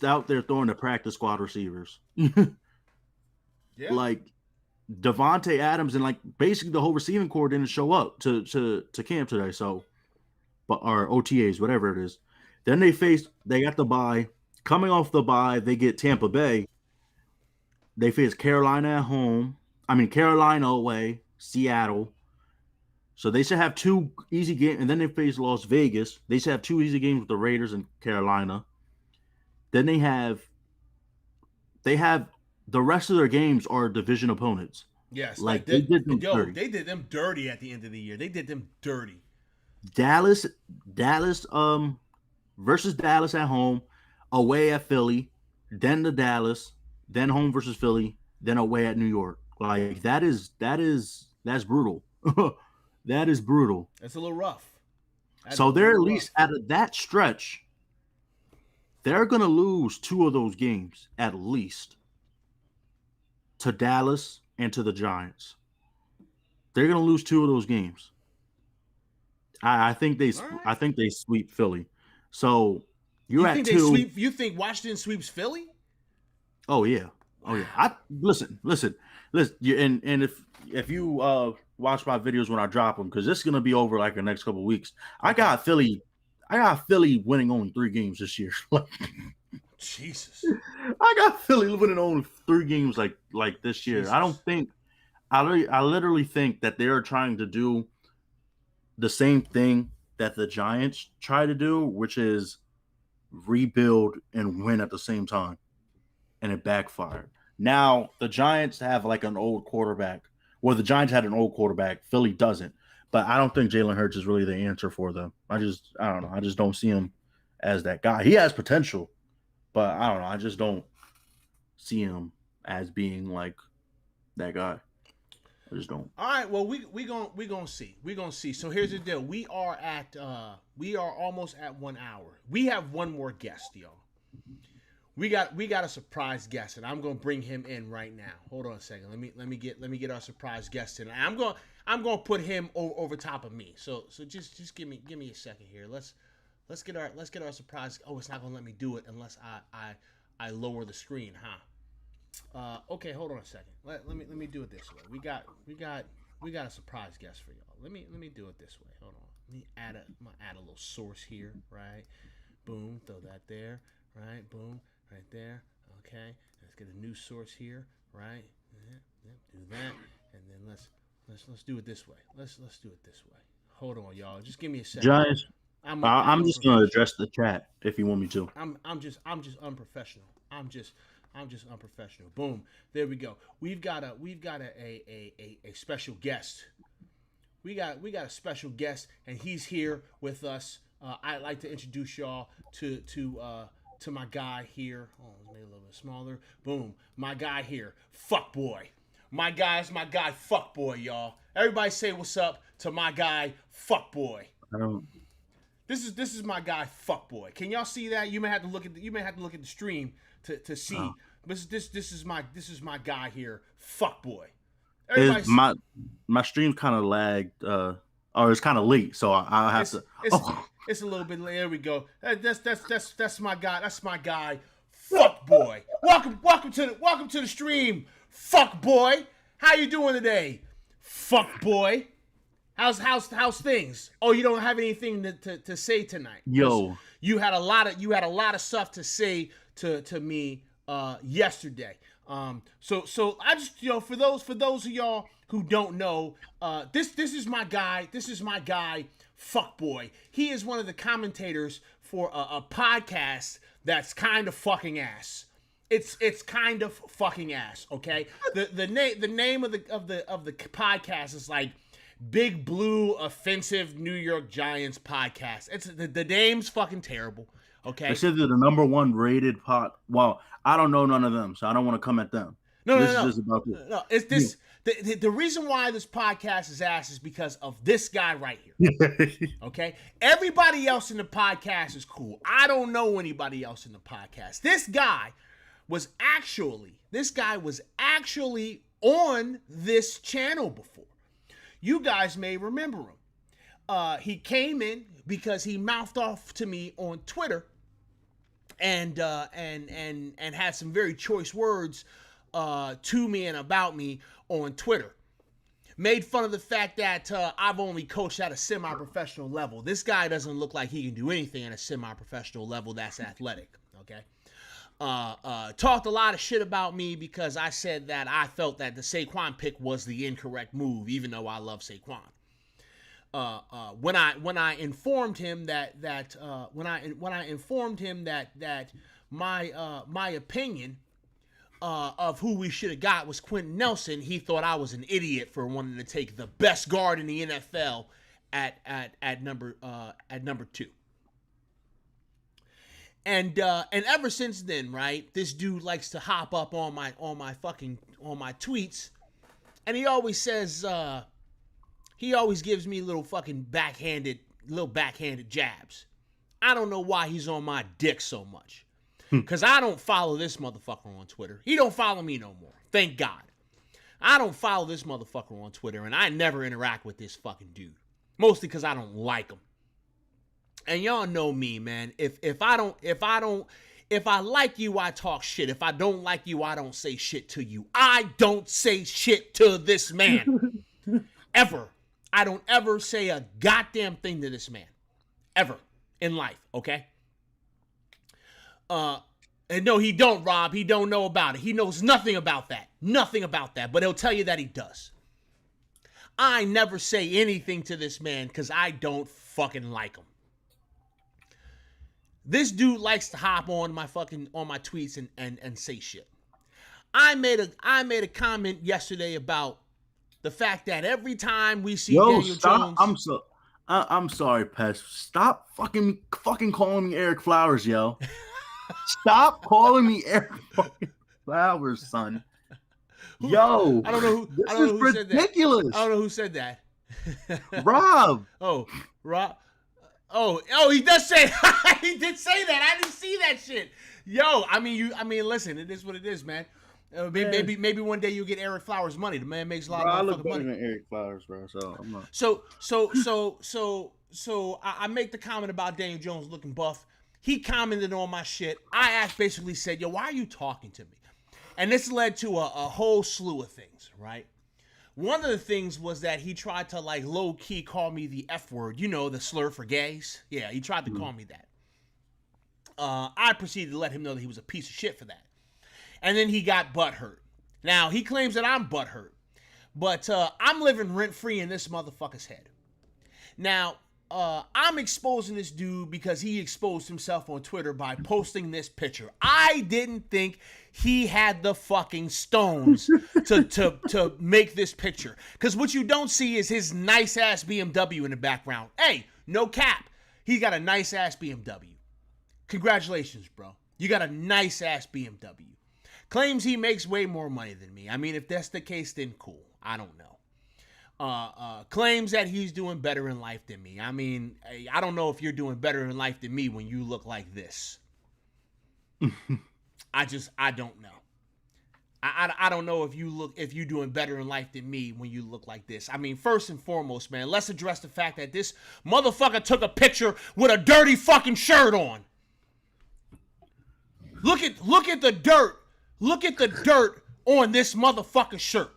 out there throwing the practice squad receivers. Yeah. Like Devontae Adams and like basically the whole receiving corps didn't show up to camp today. So, or OTAs, whatever it is. Then they got the bye. Coming off the bye, they get Tampa Bay. They face Carolina at home. Carolina away, Seattle. So they should have 2 easy games, and then they face Las Vegas. They should have 2 easy games with the Raiders and Carolina. Then they have the rest of their games are division opponents. Yes, Like they did them yo, dirty. they did them dirty at the end of the year. They did them dirty. Dallas, Dallas, versus Dallas at home, away at Philly, then to Dallas, then home versus Philly, then away at New York. Like that's brutal. That is brutal. That's a little rough. That's a So they're little at rough. least out of that stretch, they're gonna lose two of those games at least to Dallas and to the Giants. They're gonna lose two of those games. I think they All right. I think they sweep Philly. So you're You at think they two. sweep? You think Washington sweeps Philly? Oh yeah. Oh yeah. I listen. And if you watch my videos when I drop them, because this is gonna be over like the next couple of weeks. I got Philly winning only 3 games this year. Jesus. I got Philly winning only 3 games like this year. Jesus. I don't think I literally think that they are trying to do the same thing that the Giants try to do, which is rebuild and win at the same time. And it backfired. Now the Giants have like an old quarterback. Well, the Giants had an old quarterback. Philly doesn't. But I don't think Jalen Hurts is really the answer for them. I don't know. I just don't see him as that guy. He has potential, but I don't know. I just don't see him as being like that guy. I just don't. All right, well we gonna see. We gonna see. So here's the deal. We are almost at 1 hour. We have one more guest, y'all. We got a surprise guest, and I'm gonna bring him in right now. Hold on a second. Let me get our surprise guest in. I'm gonna put him over top of me. So just give me a second here. Let's get our surprise. Oh, it's not gonna let me do it unless I lower the screen, huh? Okay, hold on a second. Let me do it this way. We got a surprise guest for y'all. Let me do it this way. Hold on. Let me add a little source here, right? Boom, throw that there, right? Boom, right there. Okay, let's get a new source here, right? Do that, and then let's do it this way. Let's do it this way. Hold on, y'all. Just give me a second. Giants. I'm just gonna address the chat if you want me to. I'm just unprofessional. I'm just unprofessional. Boom. There we go. We've got a special guest. We got a special guest, and he's here with us. I'd like to introduce y'all to my guy here. Oh, let's make it a little bit smaller. Boom. My guy here. Fuckboy. My guy's my guy. Fuckboy, y'all. Everybody say what's up to my guy. Fuckboy. I don't. This is my guy, Fuckboy. Can y'all see that? You may have to look at the stream to see. Oh. This is my guy here, Fuckboy. My stream kind of lagged, or it's kind of late, so I'll have to. It's a little bit late. There we go. That's my guy. That's my guy, Fuckboy. Welcome to the stream, Fuckboy. How you doing today, Fuckboy? How's things? Oh, you don't have anything to say tonight. Yo, you had a lot of stuff to say to me yesterday. So I just, for those of y'all who don't know, this is my guy. This is my guy, Fuckboy. He is one of the commentators for a podcast that's kind of fucking ass. It's kind of fucking ass. Okay. The name of the podcast is like Big Blue Offensive New York Giants Podcast. It's the name's fucking terrible. Okay. They said they're the number 1 rated pod. Well, I don't know none of them, so I don't want to come at them. No. It's this. The reason why this podcast is ass is because of this guy right here. Okay. Everybody else in the podcast is cool. I don't know anybody else in the podcast. This guy was actually on this channel before. You guys may remember him. He came in because he mouthed off to me on Twitter and had some very choice words to me and about me on Twitter. Made fun of the fact that I've only coached at a semi-professional level. This guy doesn't look like he can do anything at a semi-professional level that's athletic. Okay. Talked a lot of shit about me because I said that I felt that the Saquon pick was the incorrect move, even though I love Saquon. When I informed him that my opinion of who we should have got was Quentin Nelson, he thought I was an idiot for wanting to take the best guard in the NFL at number 2. And ever since then, right, this dude likes to hop up on my tweets, and he always says he always gives me little backhanded jabs. I don't know why he's on my dick so much. Because I don't follow this motherfucker on Twitter. He don't follow me no more. Thank God. I don't follow this motherfucker on Twitter, and I never interact with this fucking dude. Mostly because I don't like him. And y'all know me, man. If I like you, I talk shit. If I don't like you, I don't say shit to you. I don't say shit to this man. Ever. I don't ever say a goddamn thing to this man. Ever. In life, okay? And no, he don't, Rob. He don't know about it. He knows nothing about that. Nothing about that. But he'll tell you that he does. I never say anything to this man because I don't fucking like him. This dude likes to hop on my tweets and say shit. I made a comment yesterday about the fact that every time we see Daniel Jones. I'm sorry, Pest. Stop fucking calling me Eric Flowers, yo. Stop calling me Eric fucking Flowers, son. Yo, I don't know who said that. Ridiculous. I don't know who said that. Rob. Rob. Oh, he does say he did say that. I didn't see that shit. Yo, I mean, listen, it is what it is, man. Maybe one day you'll get Eric Flowers money. The man makes a lot of money. Than Eric Flowers, bro. So I'm not. So I make the comment about Daniel Jones looking buff. He commented on my shit. I basically said, yo, why are you talking to me? And this led to a whole slew of things, right? One of the things was that he tried to like low key call me the F word, you know, the slur for gays. Yeah, he tried to call me that. I proceeded to let him know that he was a piece of shit for that. And then he got butthurt. Now, he claims that I'm butthurt. But I'm living rent-free in this motherfucker's head. Now, I'm exposing this dude because he exposed himself on Twitter by posting this picture. I didn't think he had the fucking stones to make this picture. Because what you don't see is his nice-ass BMW in the background. Hey, no cap. He's got a nice-ass BMW. Congratulations, bro. You got a nice-ass BMW. Claims he makes way more money than me. I mean, if that's the case, then cool. I don't know. Claims that he's doing better in life than me. I mean, I don't know if you're doing better in life than me when you look like this. I don't know. I don't know if you're doing better in life than me when you look like this. I mean, first and foremost, man, let's address the fact that this motherfucker took a picture with a dirty fucking shirt on. Look at the dirt. Look at the dirt on this motherfucking shirt.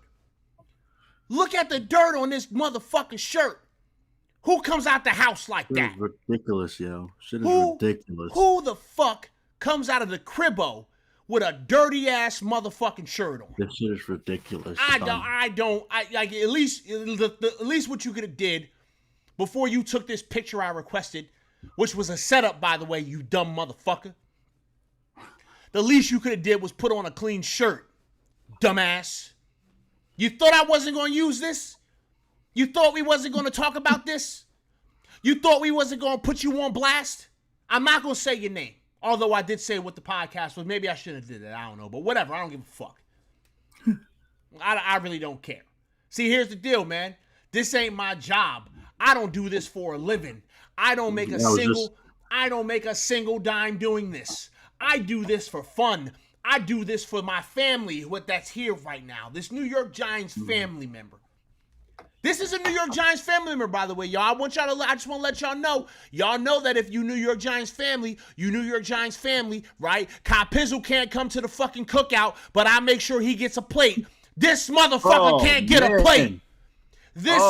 Look at the dirt on this motherfucking shirt. Who comes out the house like that? Shit is ridiculous, yo. Shit is ridiculous. Who the fuck comes out of the cribbo with a dirty ass motherfucking shirt on? This shit is ridiculous. At least what you could have did before you took this picture I requested, which was a setup, by the way, you dumb motherfucker. The least you could have did was put on a clean shirt, dumbass. You thought I wasn't going to use this? You thought we wasn't going to talk about this? You thought we wasn't going to put you on blast? I'm not going to say your name. Although I did say what the podcast was. Maybe I shouldn't have did that. I don't know. But whatever. I don't give a fuck. I really don't care. See, here's the deal, man. This ain't my job. I don't do this for a living. I don't make a single dime doing this. I do this for fun. I do this for my family, that's here right now. This New York Giants family member. This is a New York Giants family member, by the way, y'all. I just want to let y'all know. Y'all know that if you New York Giants family, right? Kyle Pizzle can't come to the fucking cookout, but I make sure he gets a plate. This motherfucker can't get a plate. This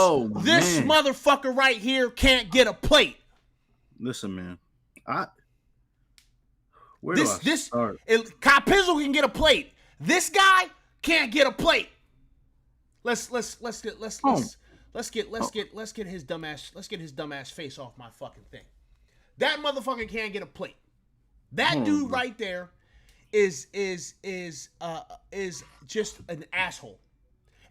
motherfucker right here can't get a plate. Listen, man. Kyle Pizzle can get a plate. This guy can't get a plate. Let's get his dumbass face off my fucking thing. That motherfucker can't get a plate. That dude right there is just an asshole.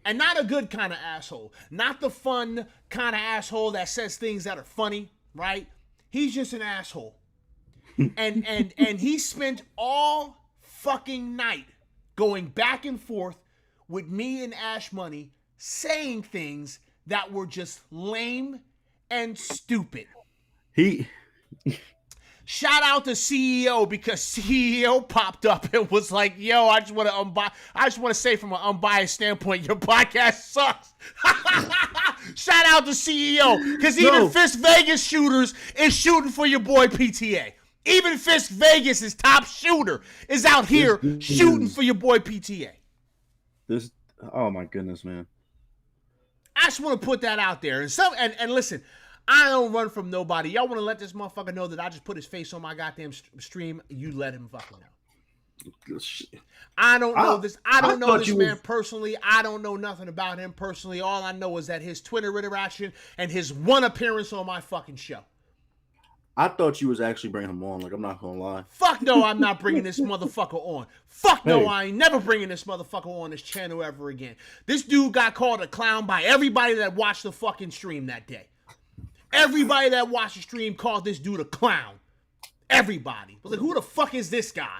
And not a good kind of asshole. Not the fun kind of asshole that says things that are funny, right? He's just an asshole. And he spent all fucking night going back and forth with me and Ash Money saying things that were just lame and stupid. Shout out to CEO, because CEO popped up and was like, "Yo, I just want to say from an unbiased standpoint, your podcast sucks." Shout out to CEO, because even Fist Vegas shooters is shooting for your boy PTA. Even Fist Vegas' top shooter is out here shooting for your boy PTA. Oh my goodness, man! I just want to put that out there, and listen. I don't run from nobody. Y'all want to let this motherfucker know that I just put his face on my goddamn stream? You let him fucking know. I don't know this. I don't know this man personally. I don't know nothing about him personally. All I know is that his Twitter interaction and his one appearance on my fucking show. I thought you was actually bringing him on. Like, I'm not gonna lie. Fuck no, I'm not bringing this motherfucker on. Fuck no, I ain't never bringing this motherfucker on this channel ever again. This dude got called a clown by everybody that watched the fucking stream that day. Everybody that watched the stream called this dude a clown. Everybody. Was like, who the fuck is this guy?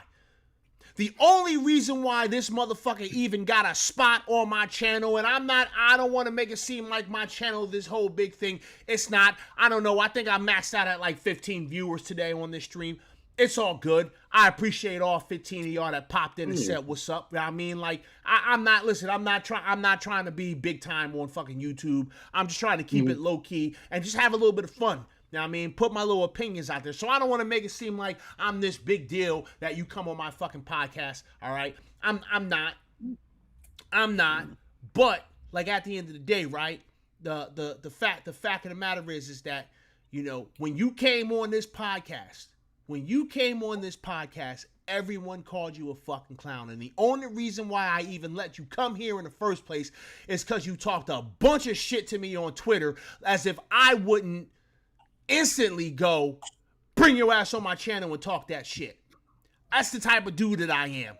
The only reason why this motherfucker even got a spot on my channel, and I don't want to make it seem like my channel, this whole big thing. It's not. I don't know. I think I maxed out at like 15 viewers today on this stream. It's all good. I appreciate all 15 of y'all that popped in and said what's up. You know what I mean? Like, I'm not trying to be big time on fucking YouTube. I'm just trying to keep it low key and just have a little bit of fun. You know what I mean? Put my little opinions out there. So I don't want to make it seem like I'm this big deal that you come on my fucking podcast. All right? I'm not. But like at the end of the day, right? The fact of the matter is that, you know, when you came on this podcast, everyone called you a fucking clown. And the only reason why I even let you come here in the first place is because you talked a bunch of shit to me on Twitter as if I wouldn't instantly go bring your ass on my channel and talk that shit. That's the type of dude that I am.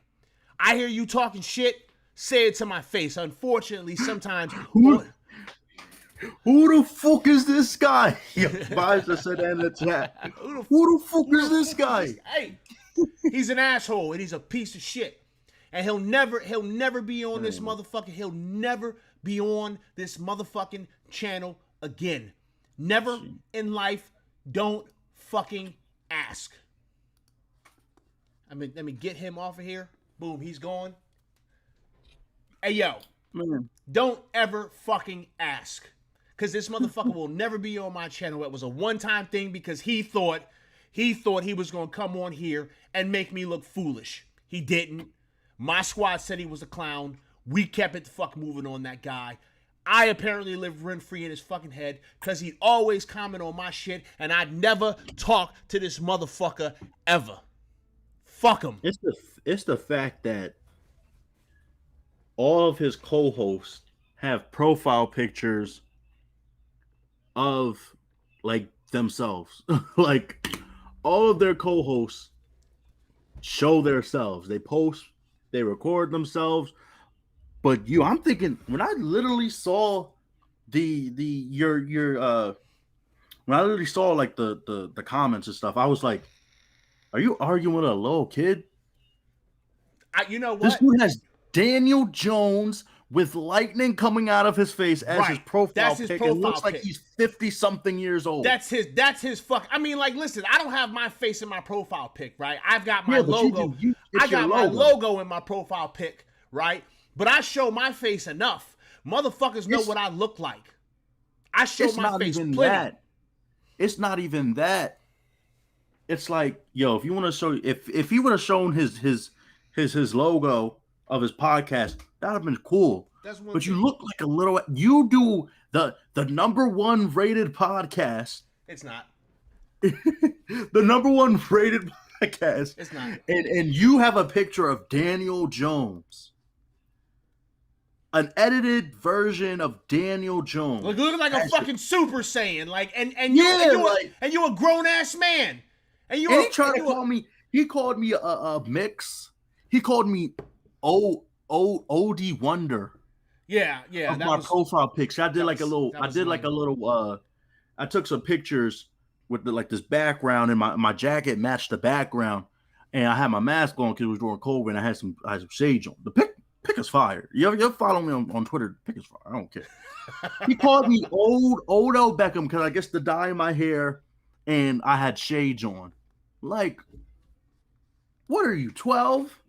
I hear you talking shit, say it to my face. Unfortunately, sometimes... Who the fuck is this guy? Visor said that in the chat. Who the fuck is this guy? Hey, he's an asshole and he's a piece of shit. And he'll never be on this motherfucker. He'll never be on this motherfucking channel again. Never in life. Don't fucking ask. Let me get him off of here. Boom, he's gone. Hey, yo. Don't ever fucking ask. Because this motherfucker will never be on my channel. It was a one-time thing because he thought he was going to come on here and make me look foolish. He didn't. My squad said he was a clown. We kept it the fuck moving on that guy. I apparently live rent-free in his fucking head because he'd always comment on my shit and I'd never talk to this motherfucker ever. Fuck him. It's the fact that all of his co-hosts have profile pictures of like themselves. Like all of their co-hosts show themselves. They post, they record themselves. But I'm thinking when I literally saw when I literally saw like the comments and stuff, I was like, are you arguing with a little kid? You know what? This dude has Daniel Jones with lightning coming out of his face as his profile pic. It looks like he's 50-something years old. That's his fuck. I mean, like, listen, I don't have my face in my profile pic, right? I've got my logo. I got my logo in my profile pic, right? But I show my face enough. Motherfuckers know what I look like. I show my face plenty. It's not even that. It's like, yo, if you want to show, if he would have shown his logo of his podcast, that'd have been cool. But you look like a little. You do the #1 rated podcast. It's not. The #1 rated podcast. It's not. And you have a picture of Daniel Jones. An edited version of Daniel Jones. Like looking like a fucking Super Saiyan. Like and you a grown ass man. And he tried to call me He called me a mix. He called me OD Wonder Yeah, of that my was profile pics. I did like a little. that I was did like lame. a little. I took some pictures with like this background, and my jacket matched the background, and I had my mask on because it was during COVID, and I had some shades on. The pic is fire. You'll follow me on Twitter. Pic is fire. I don't care. He called me old Odell Beckham because I guess the dye in my hair, and I had shades on. Like, what are you, 12?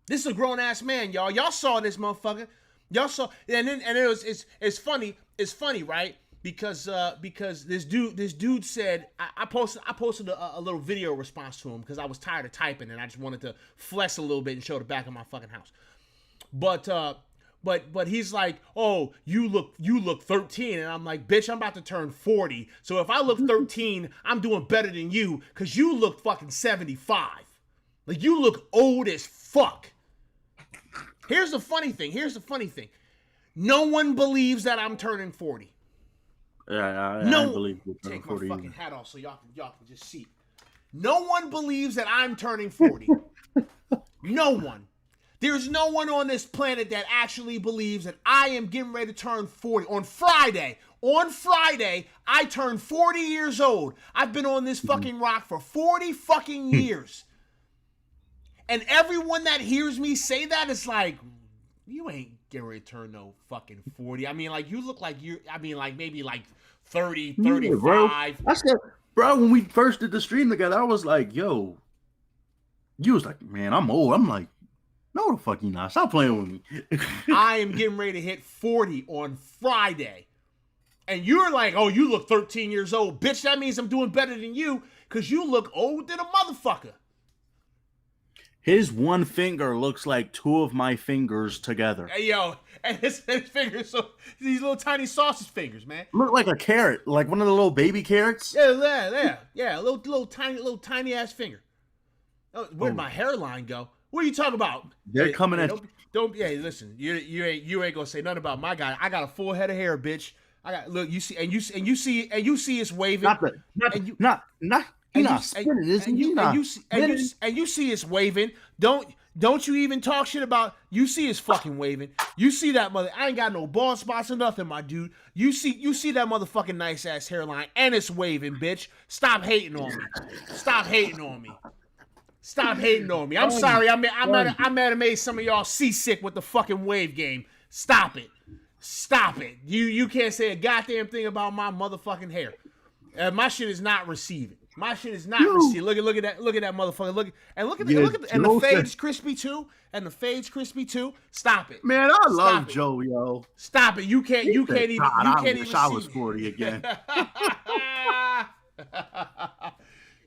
This is a grown ass man, y'all. Y'all saw this motherfucker. Y'all saw, and it was it's funny. It's funny, right? Because this dude said I posted a little video response to him because I was tired of typing and I just wanted to flex a little bit and show the back of my fucking house. But he's like, oh, you look 13, and I'm like, bitch, I'm about to turn 40. So if I look 13, I'm doing better than you because you look fucking 75. Like, you look old as fuck. Here's the funny thing. No one believes that I'm turning 40. Yeah, I believe you're turning Take 40. my fucking hat off so y'all can just see. No one believes that I'm turning 40. No one. There's no one on this planet that actually believes that I am getting ready to turn 40. On Friday, I turned 40 years old. I've been on this fucking rock for 40 fucking years. And everyone that hears me say that is like, you ain't getting ready to turn no fucking 40. I mean, like, you look like like maybe like 30, 35. Yeah, bro. I said, bro, when we first did the stream together, I was like, yo, you was like, man, I'm old. I'm like, no, the fuck you not. Stop playing with me. I am getting ready to hit 40 on Friday. And you're like, oh, you look 13 years old. Bitch, that means I'm doing better than you because you look old than a motherfucker. His one finger looks like two of my fingers together. Hey, yo, and his fingers, so these little tiny sausage fingers, man. Look like a carrot, like one of the little baby carrots. Yeah, a little tiny ass finger. Oh, where'd my hairline go? What are you talking about? They're coming at don't. Hey, listen, you ain't gonna say nothing about my guy. I got a full head of hair, bitch. I got look. You see, and you see it's waving. Not spinning, is he? And you see it's waving. Don't you even talk shit about. You see it's fucking waving. You see that mother. I ain't got no bald spots or nothing, my dude. You see that motherfucking nice ass hairline, and it's waving, bitch. Stop hating on me. Stop hating on me. Stop hating on me. I'm sorry. I might have made some of y'all seasick with the fucking wave game. Stop it. Stop it. You can't say a goddamn thing about my motherfucking hair. My shit is not receiving. My shit is not receiving. Look at that motherfucker. Look at the fade's crispy too. And the fade's crispy too. Stop it. Man, I love Joe, yo. Stop it. You can't even I was 40 again.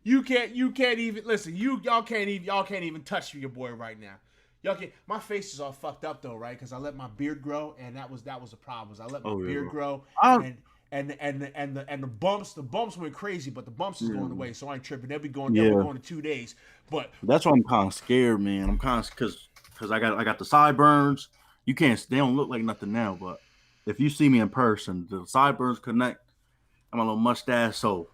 You can't even listen. Y'all can't even touch your boy right now. Y'all can't. My face is all fucked up though, right? Because I let my beard grow, and that was the problem. I let my beard grow, and the bumps went crazy, but the bumps is going away, so I ain't tripping. They'll be going in 2 days. But that's why I'm kind of scared, man. I'm kind of because I got the sideburns. They don't look like nothing now, but if you see me in person, the sideburns connect. I'm a little mustache, so.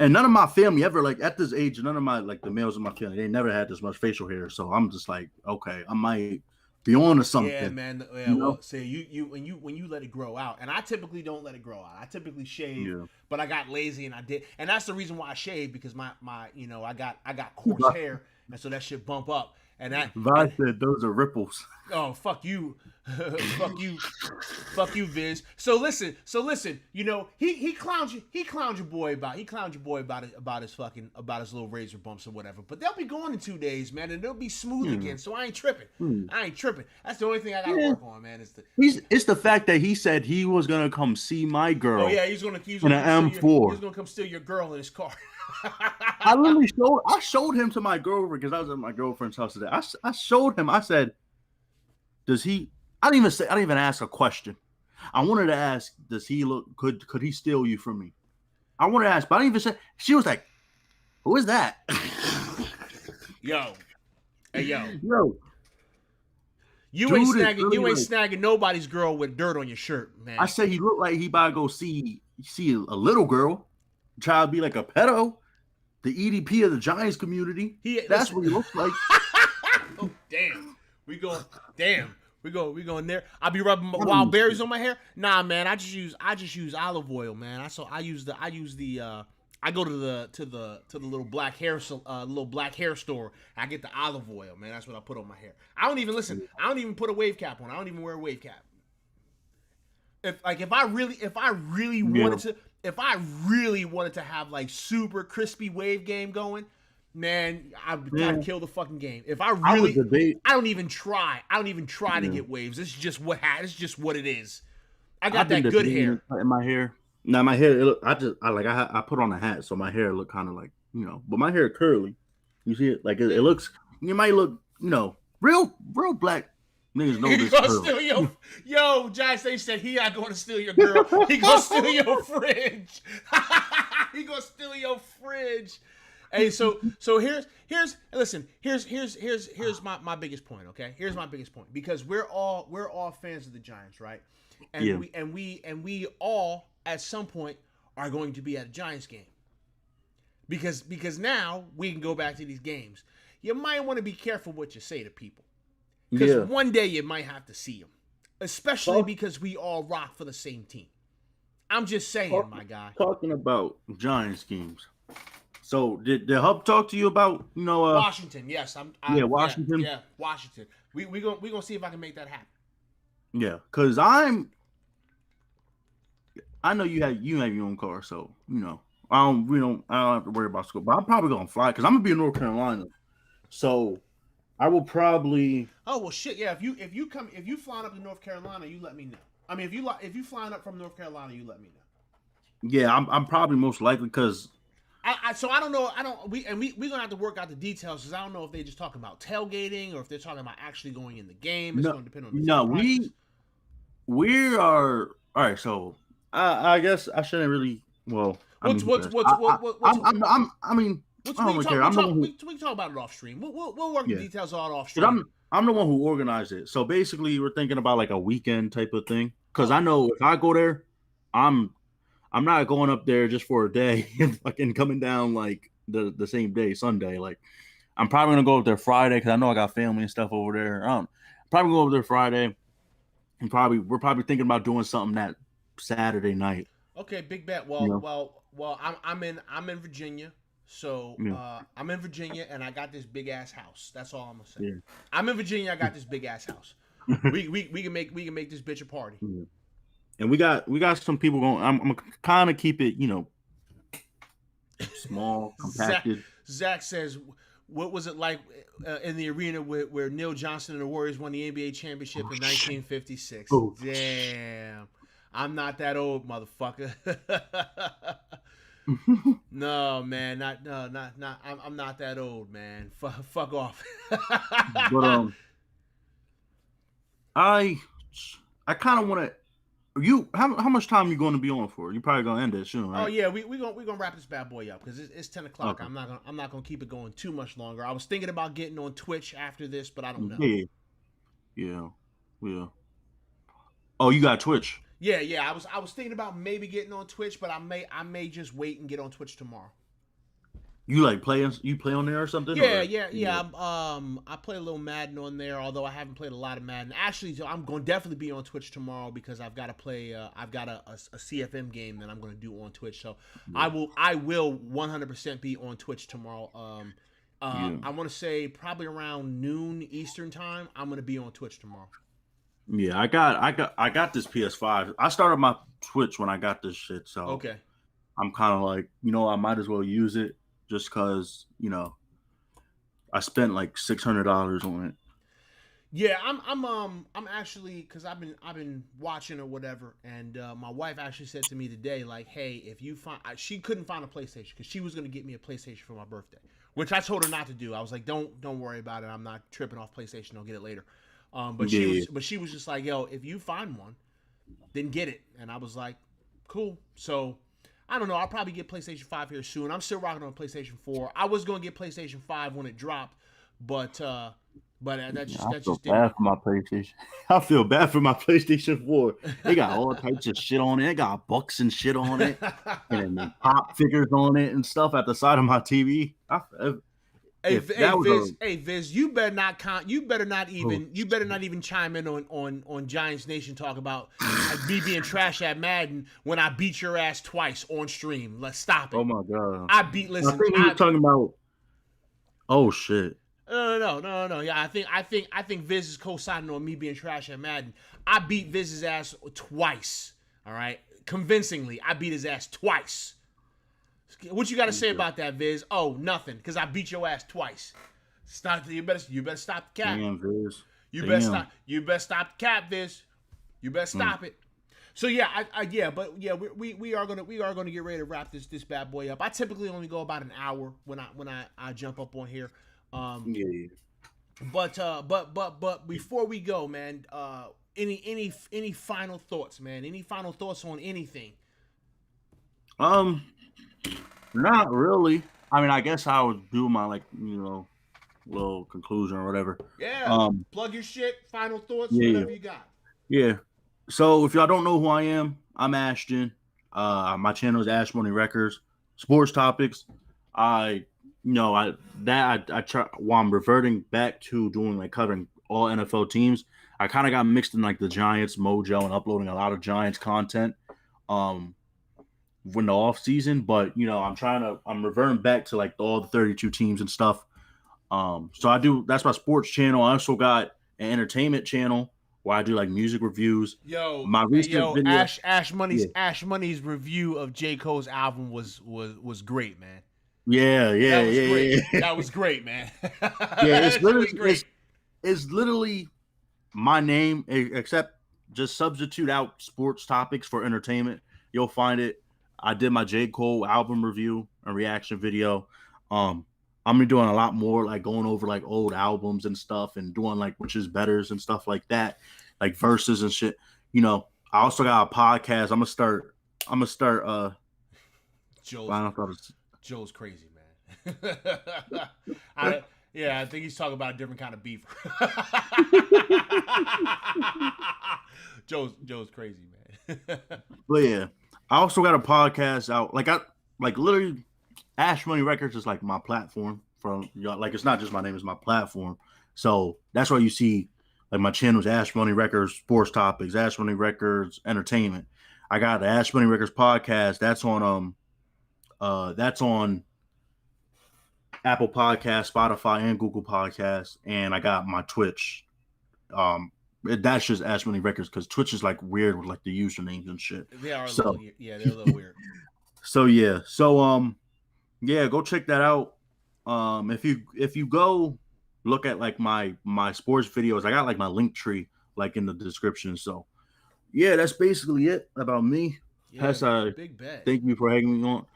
And none of my family ever, like, at this age, none of my, like, the males in my family, they never had this much facial hair. So I'm just like, okay, I might be on to something. Yeah, man. Yeah, well, see, when you let it grow out, and I typically don't let it grow out. I typically shave, but I got lazy and I did, and that's the reason why I shaved, because my I got coarse hair, and so that shit bump up. And that I said those are ripples. Oh, fuck you. fuck you, Viz. So listen, he clowned your boy about his little razor bumps or whatever. But they'll be gone in 2 days, man, and they'll be smooth again. So I ain't tripping. That's the only thing I gotta work on, man. It's the fact that he said he was gonna come see my girl. Oh yeah, he's gonna in an M4. He's gonna come steal your girl in his car. I literally showed him to my girlfriend because I was at my girlfriend's house today. I showed him. I said, "Does he?" I didn't even ask a question. I wanted to ask, "Does he look? Could he steal you from me?" I wanted to ask, but I didn't even say. She was like, "Who is that?" Yo. Yo. You ain't snagging nobody's girl with dirt on your shirt, man. I said he looked like he about to go see a little girl, try to be like a pedo. the EDP of the Giants community. That's listen, what he looks like. oh damn, we go. Damn, we going there. I'll be rubbing Mm. wild berries on my hair. Nah, man, I just use olive oil, man. I use the I go to the little black hair store. I get the olive oil, man. That's what I put on my hair. I don't even put a wave cap on. I don't even wear a wave cap. If I really wanted to have like super crispy wave game going, man, I'd kill the fucking game. If I don't even try to get waves. It's just what it is. I got that good hair in my hair. Now my hair, I put on a hat, so my hair look kind of like, but my hair curly. You see it? Like it looks. You might look, real black niggas know this. Gonna steal yo, Giants. They said he not going to steal your girl. He gonna steal your fridge. He gonna steal your fridge. Hey, so here's my biggest point. Okay, here's my biggest point, because we're all fans of the Giants, right? And we all at some point are going to be at a Giants game, because now we can go back to these games. You might want to be careful what you say to people, because one day you might have to see them, especially because we all rock for the same team. I'm just saying, my guy. Talking about Giants games. So did Hub talk to you about Washington? Yes, Washington. Yeah, Washington. We gonna see if I can make that happen. Yeah, because I know you have your own car, so I don't have to worry about school. But I'm probably gonna fly because I'm gonna be in North Carolina, so I will probably. Oh well, shit. Yeah, if you flying up to North Carolina, you let me know. I mean, if you flying up from North Carolina, you let me know. Yeah, I'm probably most likely because. So I don't know. We're gonna have to work out the details, because I don't know if they just talking about tailgating or if they're talking about actually going in the game. It's gonna depend on. We are all right. So I guess I shouldn't really. Well, I mean, we can talk about it off stream. We'll work the details out off stream. I'm the one who organized it. So basically, we're thinking about like a weekend type of thing, because I know if I go there, I'm not going up there just for a day and fucking coming down like the same day, Sunday. Like, I'm probably gonna go up there Friday because I know I got family and stuff over there. Probably go over there Friday, and we're probably thinking about doing something that Saturday night. Okay, big bet. Well, I'm in Virginia, so I'm in Virginia, and I got this big ass house. That's all I'm gonna say. Yeah. I'm in Virginia. I got this big ass house. we can make this bitch a party. Yeah. And we got some people going. I'm gonna kind of keep it, small, compacted. Zach says, "What was it like in the arena where Neil Johnson and the Warriors won the NBA championship in 1956?" Oh. Damn, I'm not that old, motherfucker. No, man, not. I'm not that old, man. Fuck off. But I kind of want to. How much time you going to be on for? You probably gonna end it soon, right? Oh yeah, we gonna wrap this bad boy up because it's 10 o'clock. Okay. I'm not gonna keep it going too much longer. I was thinking about getting on Twitch after this, but I don't know. Yeah. Oh, you got Twitch? Yeah. I was thinking about maybe getting on Twitch, but I may just wait and get on Twitch tomorrow. You like play on there or something? Yeah. I play a little Madden on there, although I haven't played a lot of Madden. Actually, so I'm going to definitely be on Twitch tomorrow because I've got to play. I've got a CFM game that I'm going to do on Twitch. So I will 100% be on Twitch tomorrow. I want to say probably around noon Eastern time. I'm going to be on Twitch tomorrow. Yeah, I got this PS5. I started my Twitch when I got this shit. So okay, I'm kind of like, I might as well use it. Just because, I spent like $600 on it. Yeah, I'm actually, because I've been watching or whatever, and my wife actually said to me today, like, hey, if you find, she couldn't find a PlayStation because she was gonna get me a PlayStation for my birthday, which I told her not to do. I was like, don't worry about it. I'm not tripping off PlayStation. I'll get it later. But she was just like, yo, if you find one, then get it. And I was like, cool. So. I don't know. I'll probably get PlayStation 5 here soon. I'm still rocking on PlayStation 4. I was going to get PlayStation 5 when it dropped, but But I that feel just didn't bad make. for my PlayStation. I feel bad for my PlayStation 4. They got all types of shit on it. They got bucks and shit on it, and then they pop figures on it and stuff at the side of my TV. If that was a Hey Viz, you better not oh, even chime in on Giants Nation talk about me being trash at Madden when I beat your ass twice on stream. Let's stop oh it. my god, I beat. I Listen, think he was talking about. Oh shit. no. Yeah, I think Viz is co-signing on me being trash at Madden. I beat Viz's ass twice. All right, convincingly, I beat his ass twice. What you got to say about that, Viz? Oh, nothing, because I beat your ass twice. Stop. You better stop the cap. Damn, Viz. You better Damn. stop. You better stop the cap, Viz. You better stop it. So yeah, we are gonna get ready to wrap this bad boy up. I typically only go about an hour when I jump up on here. Yeah. But before we go, man, any final thoughts, man? Any final thoughts on anything? Um, not really. I mean, I guess I would do my little conclusion or whatever. Yeah, Um, plug your shit. Final thoughts, yeah, whatever you got. yeah. So if y'all don't know who I am, I'm Ashton. My channel is Ash Money Records, sports topics. I, I try. While I'm reverting back to doing like covering all NFL teams, I kind of got mixed in like the Giants mojo and uploading a lot of Giants content. Um, when the off season, but I'm reverting back to like all the 32 teams and stuff. So I do that's my sports channel. I also got an entertainment channel where I do like music reviews. My recent video, yeah, Ash Money's review of J. Cole's album was great, man. yeah, yeah, That was yeah, great. yeah, yeah. That was great, man. Yeah, it's That's literally really great. it's literally my name, except just substitute out sports topics for entertainment. You'll find it. I did my J. Cole album review and reaction video. Um, I'm gonna be doing a lot more, like going over like old albums and stuff, and doing like which is betters and stuff like that, like verses and shit. I also got a podcast. I'm gonna start. Joe's I don't know. Joe's crazy, man. I think he's talking about a different kind of beef. Joe's crazy, man. But yeah, I also got a podcast out. Like literally, Ash Money Records is like my platform from like it's not just my name, it's my platform. So that's why you see like my channel's Ash Money Records sports topics, Ash Money Records entertainment. I got the Ash Money Records podcast. That's on Apple Podcast, Spotify, and Google Podcasts. And I got my Twitch. That's just Ash Money Records because Twitch is like weird with like the usernames and shit. They are So they're a little weird. so yeah. So yeah, go check that out. If you go look at like my sports videos, I got like my link tree like in the description. So yeah, that's basically it about me. Yeah, Hess, big bet. thank you for having me on.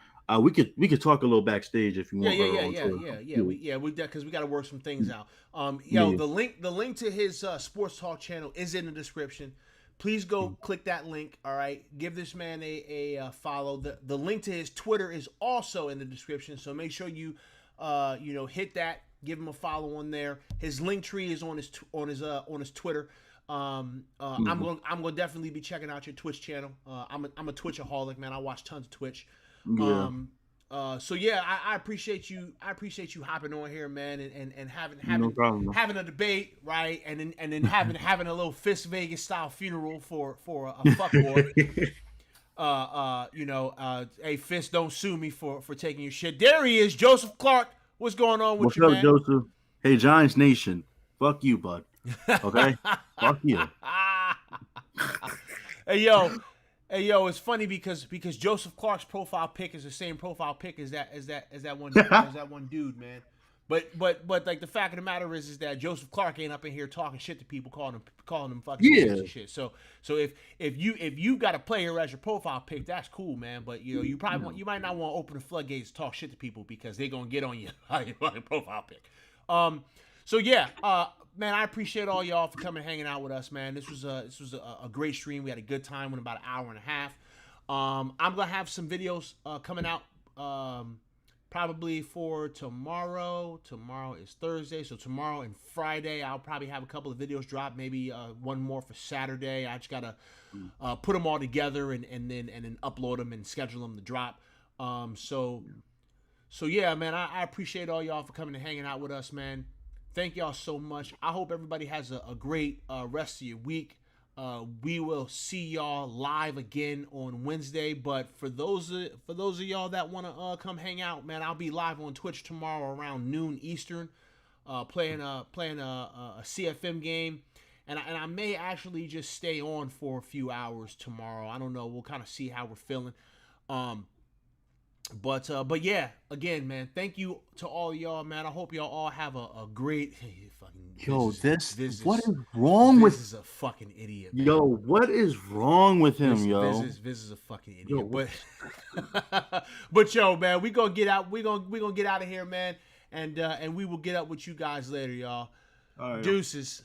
We could talk a little backstage if you Yeah, want. yeah, Or yeah, on yeah, Twitter. yeah, yeah. We because we got to work some things out. Yeah. The link to his sports talk channel is in the description. Please go click that link. All right, give this man a follow. The link to his Twitter is also in the description. So make sure you hit that. Give him a follow on there. His link tree is on his Twitter. I'm gonna definitely be checking out your Twitch channel. I'm a Twitchaholic, man. I watch tons of Twitch. Yeah. So yeah, I appreciate you. I appreciate you hopping on here, man, and No problem. having a debate, right? And then having a little Fist Vegas style funeral for a fuckboy. Hey Fist, don't sue me for taking your shit. There he is, Joseph Clark. What's going on with What's you, up, man? Joseph? Hey, Giants Nation. Fuck you, bud. Okay? Fuck you. Hey yo, it's funny because Joseph Clark's profile pic is the same profile pic as that one dude, man. But like the fact of the matter is that Joseph Clark ain't up in here talking shit to people, calling them fucking names and shit. So if you got a player as your profile pic, that's cool, man. But you might not want to open the floodgates to talk shit to people because they gonna get on you on your fucking profile pic. So yeah, man, I appreciate all y'all for coming and hanging out with us, man. This was a great stream. We had a good time in about an hour and a half. I'm gonna have some videos coming out probably for tomorrow. Tomorrow is Thursday, so tomorrow and Friday I'll probably have a couple of videos drop. Maybe one more for Saturday. I just gotta put them all together and then upload them and schedule them to drop. So yeah, man, I appreciate all y'all for coming and hanging out with us, man. Thank y'all so much. I hope everybody has a great rest of your week. We will see y'all live again on Wednesday. But for those of y'all that want to come hang out, man, I'll be live on Twitch tomorrow around noon Eastern, playing a CFM game, and I may actually just stay on for a few hours tomorrow. I don't know. We'll kind of see how we're feeling. But yeah, again, man, thank you to all y'all, man. I hope y'all all have a great fucking. Yo, Viz what is wrong with? Viz is a fucking idiot. Yo, man. What is wrong with him, yo? Viz is a fucking idiot. Yo, but yo, man, we gonna get out. We gonna get out of here, man, and we will get up with you guys later, y'all. All right, Deuces.